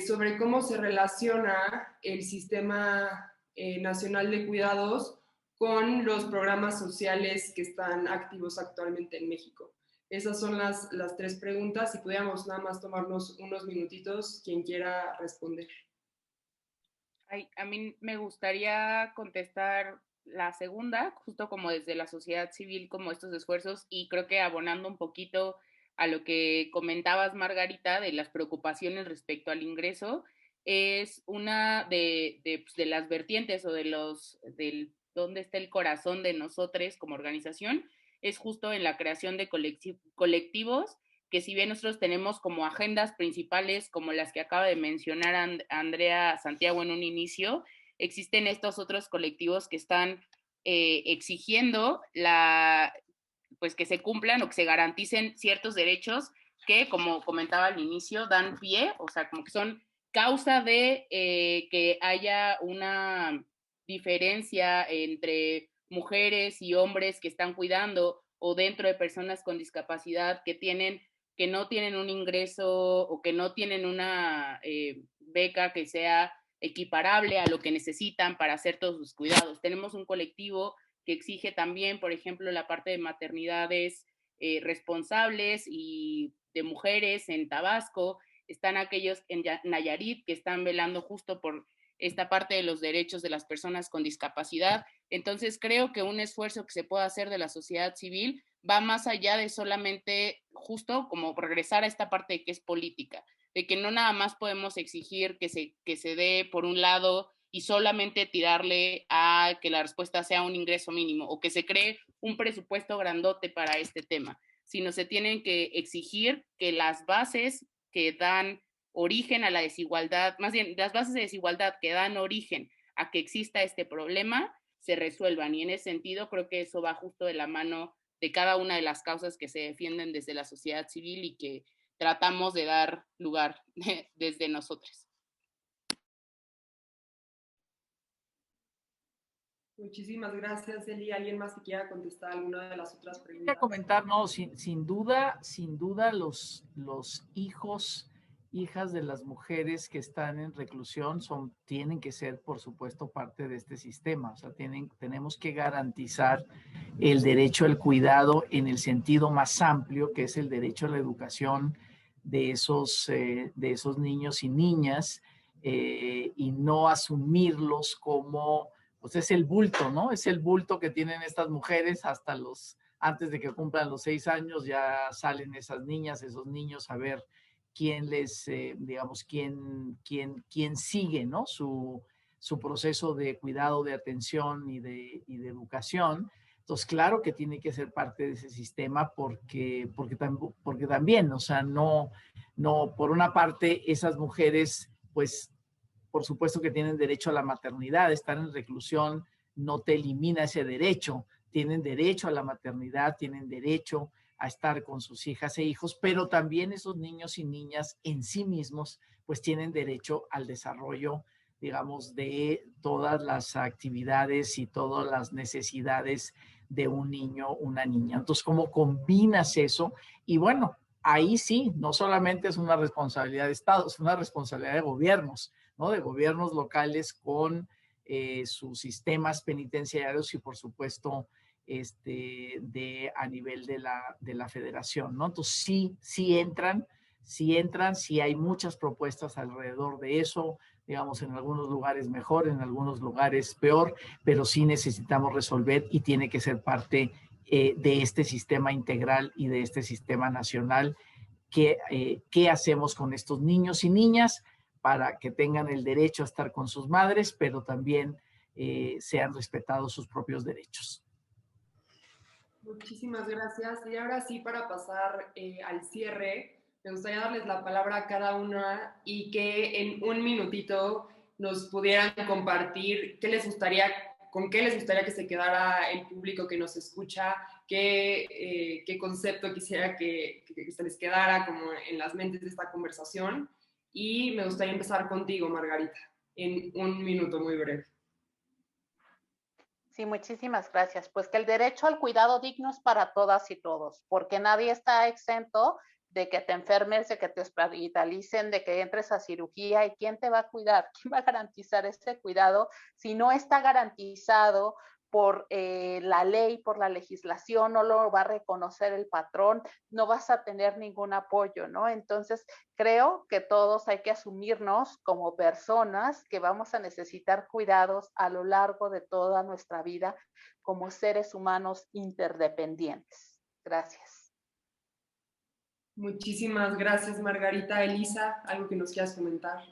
sobre cómo se relaciona el Sistema Nacional de Cuidados con los programas sociales que están activos actualmente en México. Esas son las tres preguntas. Si pudiéramos nada más tomarnos unos minutitos, quien quiera responder. Ay, a mí me gustaría contestar la segunda, justo como desde la sociedad civil, como estos esfuerzos, y creo que abonando un poquito a lo que comentabas, Margarita, de las preocupaciones respecto al ingreso, es una de las vertientes o del dónde está el corazón de nosotros como organización, es justo en la creación de colectivos que si bien nosotros tenemos como agendas principales, como las que acaba de mencionar Andrea Santiago en un inicio, existen estos otros colectivos que están exigiendo pues que se cumplan o que se garanticen ciertos derechos que, como comentaba al inicio, dan pie, o sea, como que son causa de que haya una diferencia entre mujeres y hombres que están cuidando o dentro de personas con discapacidad que no tienen un ingreso o que no tienen una beca que sea equiparable a lo que necesitan para hacer todos sus cuidados. Tenemos un colectivo que exige también, por ejemplo, la parte de maternidades responsables y de mujeres en Tabasco. Están aquellos en Nayarit que están velando justo por esta parte de los derechos de las personas con discapacidad. Entonces, creo que un esfuerzo que se puede hacer de la sociedad civil va más allá de solamente justo como regresar a esta parte de que es política, de que no nada más podemos exigir que se dé por un lado y solamente tirarle a que la respuesta sea un ingreso mínimo o que se cree un presupuesto grandote para este tema, sino se tienen que exigir que las bases que dan origen a la desigualdad, más bien las bases de desigualdad que dan origen a que exista este problema, se resuelvan. Y en ese sentido creo que eso va justo de la mano de cada una de las causas que se defienden desde la sociedad civil y que tratamos de dar lugar desde nosotros. Muchísimas gracias, Eli. ¿Alguien más que quiera contestar alguna de las otras preguntas? Quería comentar, no, sin duda, los hijos, hijas de las mujeres que están en reclusión tienen que ser, por supuesto, parte de este sistema. O sea, tenemos que garantizar el derecho al cuidado en el sentido más amplio, que es el derecho a la educación de esos niños y niñas, y no asumirlos como, pues es el bulto, ¿no? Es el bulto que tienen estas mujeres antes de que cumplan los 6 años, ya salen esas niñas, esos niños a ver quién digamos, quién sigue, ¿no? Su proceso de cuidado, de atención y de educación. Entonces, claro que tiene que ser parte de ese sistema porque también, o sea, no, por una parte, esas mujeres, pues, por supuesto que tienen derecho a la maternidad. Estar en reclusión no te elimina ese derecho. Tienen derecho a la maternidad, tienen derecho a estar con sus hijas e hijos, pero también esos niños y niñas en sí mismos, pues tienen derecho al desarrollo, digamos, de todas las actividades y todas las necesidades de un niño, una niña. Entonces, ¿cómo combinas eso? Y bueno, ahí sí, no solamente es una responsabilidad de Estado, es una responsabilidad de gobiernos, ¿no? De gobiernos locales con sus sistemas penitenciarios y, por supuesto, a nivel de la federación, ¿no? Entonces, sí entran, sí hay muchas propuestas alrededor de eso, digamos, en algunos lugares mejor, en algunos lugares peor, pero sí necesitamos resolver y tiene que ser parte de este sistema integral y de este sistema nacional. ¿Qué hacemos con estos niños y niñas para que tengan el derecho a estar con sus madres, pero también sean respetados sus propios derechos? Muchísimas gracias. Y ahora sí, para pasar al cierre, me gustaría darles la palabra a cada una y que en un minutito nos pudieran compartir con qué les gustaría que se quedara el público que nos escucha, qué concepto quisiera que se les quedara como en las mentes de esta conversación. Y me gustaría empezar contigo, Margarita, en un minuto muy breve. Sí, muchísimas gracias. Pues que el derecho al cuidado digno es para todas y todos, porque nadie está exento de que te enfermes, de que te hospitalicen, de que entres a cirugía. ¿Y quién te va a cuidar? ¿Quién va a garantizar ese cuidado si no está garantizado por la ley, por la legislación? No lo va a reconocer el patrón, no vas a tener ningún apoyo, ¿no? Entonces, creo que todos hay que asumirnos como personas que vamos a necesitar cuidados a lo largo de toda nuestra vida como seres humanos interdependientes. Gracias. Muchísimas gracias, Margarita. Elisa, ¿algo que nos quieras comentar?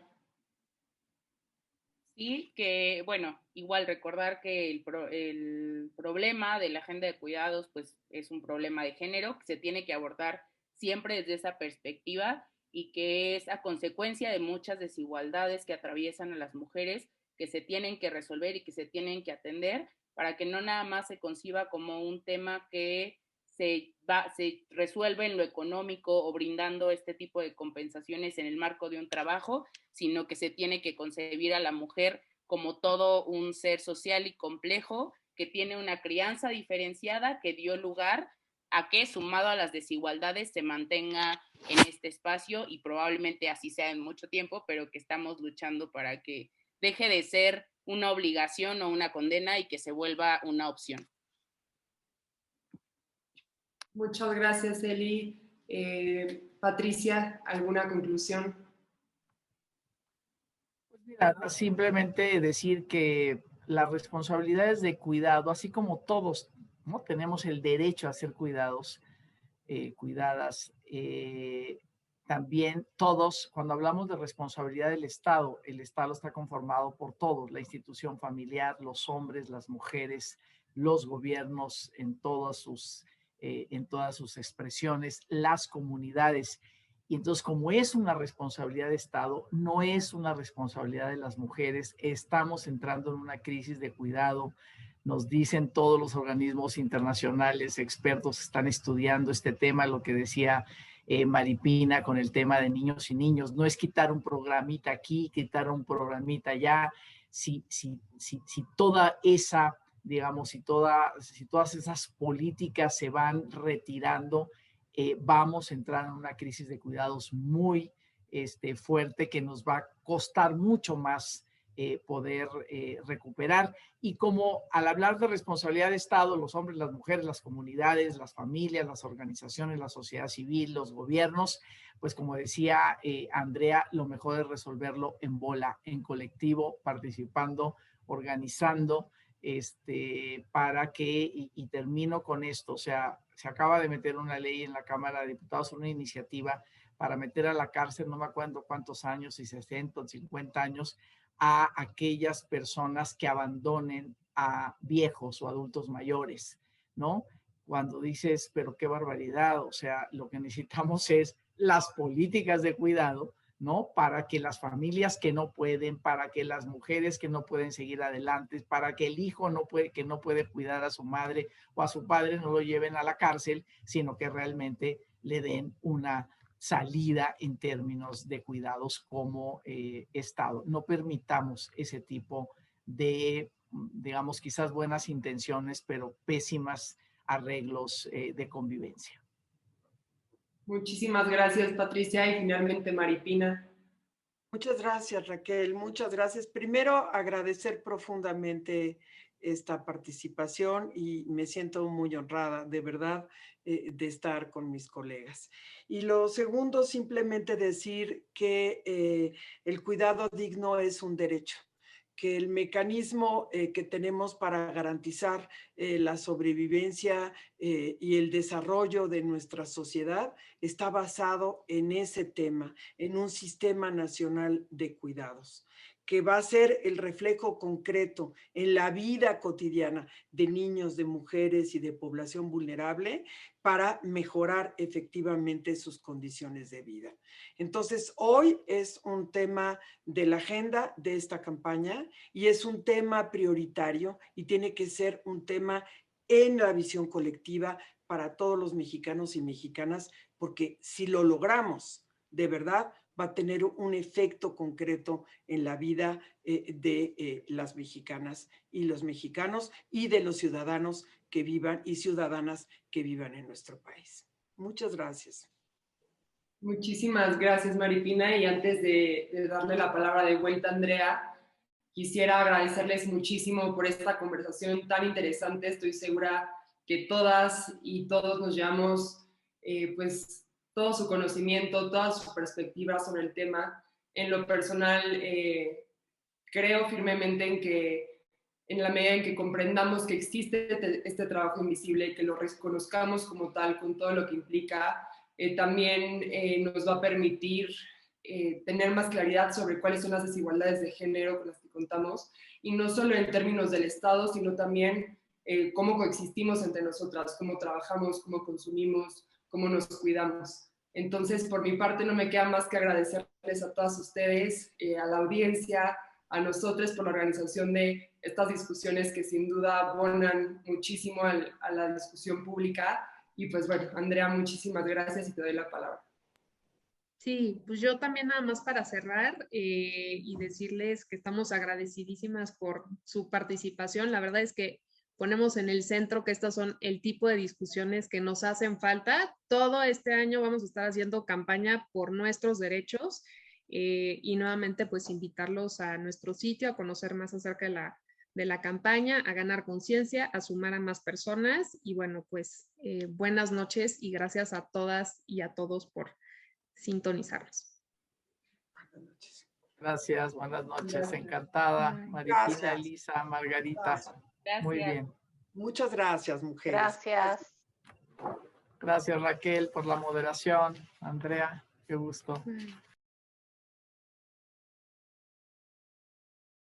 Sí, que bueno, igual recordar que el problema de la agenda de cuidados pues es un problema de género que se tiene que abordar siempre desde esa perspectiva y que es a consecuencia de muchas desigualdades que atraviesan a las mujeres que se tienen que resolver y que se tienen que atender para que no nada más se conciba como un tema que se resuelve en lo económico o brindando este tipo de compensaciones en el marco de un trabajo, sino que se tiene que concebir a la mujer como todo un ser social y complejo que tiene una crianza diferenciada que dio lugar a que, sumado a las desigualdades, se mantenga en este espacio y probablemente así sea en mucho tiempo, pero que estamos luchando para que deje de ser una obligación o una condena y que se vuelva una opción. Muchas gracias, Eli. Patricia, ¿alguna conclusión? Pues mira, simplemente decir que las responsabilidades de cuidado, así como todos, ¿no? Tenemos el derecho a ser cuidados, cuidadas, también todos, cuando hablamos de responsabilidad del Estado, el Estado está conformado por todos, la institución familiar, los hombres, las mujeres, los gobiernos en todas sus expresiones, las comunidades. Y entonces, como es una responsabilidad de Estado, no es una responsabilidad de las mujeres. Estamos entrando en una crisis de cuidado. Nos dicen todos los organismos internacionales, expertos están estudiando este tema, lo que decía Maripina con el tema de niños y niños. No es quitar un programita aquí, quitar un programita allá. Si toda esa, digamos, si todas esas políticas se van retirando, vamos a entrar en una crisis de cuidados muy fuerte que nos va a costar mucho más poder recuperar. Y como al hablar de responsabilidad de Estado, los hombres, las mujeres, las comunidades, las familias, las organizaciones, la sociedad civil, los gobiernos, pues como decía Andrea, lo mejor es resolverlo en bola, en colectivo, participando, organizando, para que, y termino con esto, o sea, se acaba de meter una ley en la Cámara de Diputados, una iniciativa para meter a la cárcel, no me acuerdo cuántos años, si 60 o 50 años, a aquellas personas que abandonen a viejos o adultos mayores, ¿no? Cuando dices, pero qué barbaridad, o sea, lo que necesitamos es las políticas de cuidado, ¿no? Para que las familias que no pueden, para que las mujeres que no pueden seguir adelante, para que el hijo que no puede cuidar a su madre o a su padre no lo lleven a la cárcel, sino que realmente le den una salida en términos de cuidados como Estado. No permitamos ese tipo de, digamos, quizás buenas intenciones, pero pésimas arreglos de convivencia. Muchísimas gracias, Patricia. Y finalmente, Maripina. Muchas gracias, Raquel. Muchas gracias. Primero, agradecer profundamente esta participación y me siento muy honrada, de verdad, de estar con mis colegas. Y lo segundo, simplemente decir que el cuidado digno es un derecho, que el mecanismo que tenemos para garantizar la sobrevivencia y el desarrollo de nuestra sociedad está basado en ese tema, en un sistema nacional de cuidados, que va a ser el reflejo concreto en la vida cotidiana de niños, de mujeres y de población vulnerable para mejorar efectivamente sus condiciones de vida. Entonces, hoy es un tema de la agenda de esta campaña y es un tema prioritario y tiene que ser un tema en la visión colectiva para todos los mexicanos y mexicanas, porque si lo logramos, de verdad, va a tener un efecto concreto en la vida de las mexicanas y los mexicanos y de los ciudadanos que vivan y ciudadanas que vivan en nuestro país. Muchas gracias. Muchísimas gracias, Maripina. Y antes de darle la palabra de vuelta a Andrea, quisiera agradecerles muchísimo por esta conversación tan interesante. Estoy segura que todas y todos nos llevamos pues todo su conocimiento, toda su perspectiva sobre el tema. En lo personal, creo firmemente en que en la medida en que comprendamos que existe este trabajo invisible y que lo reconozcamos como tal, con todo lo que implica, también nos va a permitir tener más claridad sobre cuáles son las desigualdades de género con las que contamos, y no solo en términos del Estado, sino también cómo coexistimos entre nosotras, cómo trabajamos, cómo consumimos, cómo nos cuidamos. Entonces, por mi parte, no me queda más que agradecerles a todas ustedes, a la audiencia, a nosotros por la organización de estas discusiones que sin duda abonan muchísimo a la discusión pública. Y pues bueno, Andrea, muchísimas gracias y te doy la palabra. Sí, pues yo también nada más para cerrar y decirles que estamos agradecidísimas por su participación. La verdad es que ponemos en el centro que estas son el tipo de discusiones que nos hacen falta. Todo este año vamos a estar haciendo campaña por nuestros derechos y nuevamente pues invitarlos a nuestro sitio a conocer más acerca de la campaña, a ganar conciencia, a sumar a más personas y bueno, pues buenas noches y gracias a todas y a todos por sintonizarnos. Gracias, buenas noches, encantada. Maripina, Gracias. Elisa, Margarita. Gracias. Muy bien. Muchas gracias, mujeres. Gracias. Gracias, Raquel, por la moderación. Andrea, qué gusto.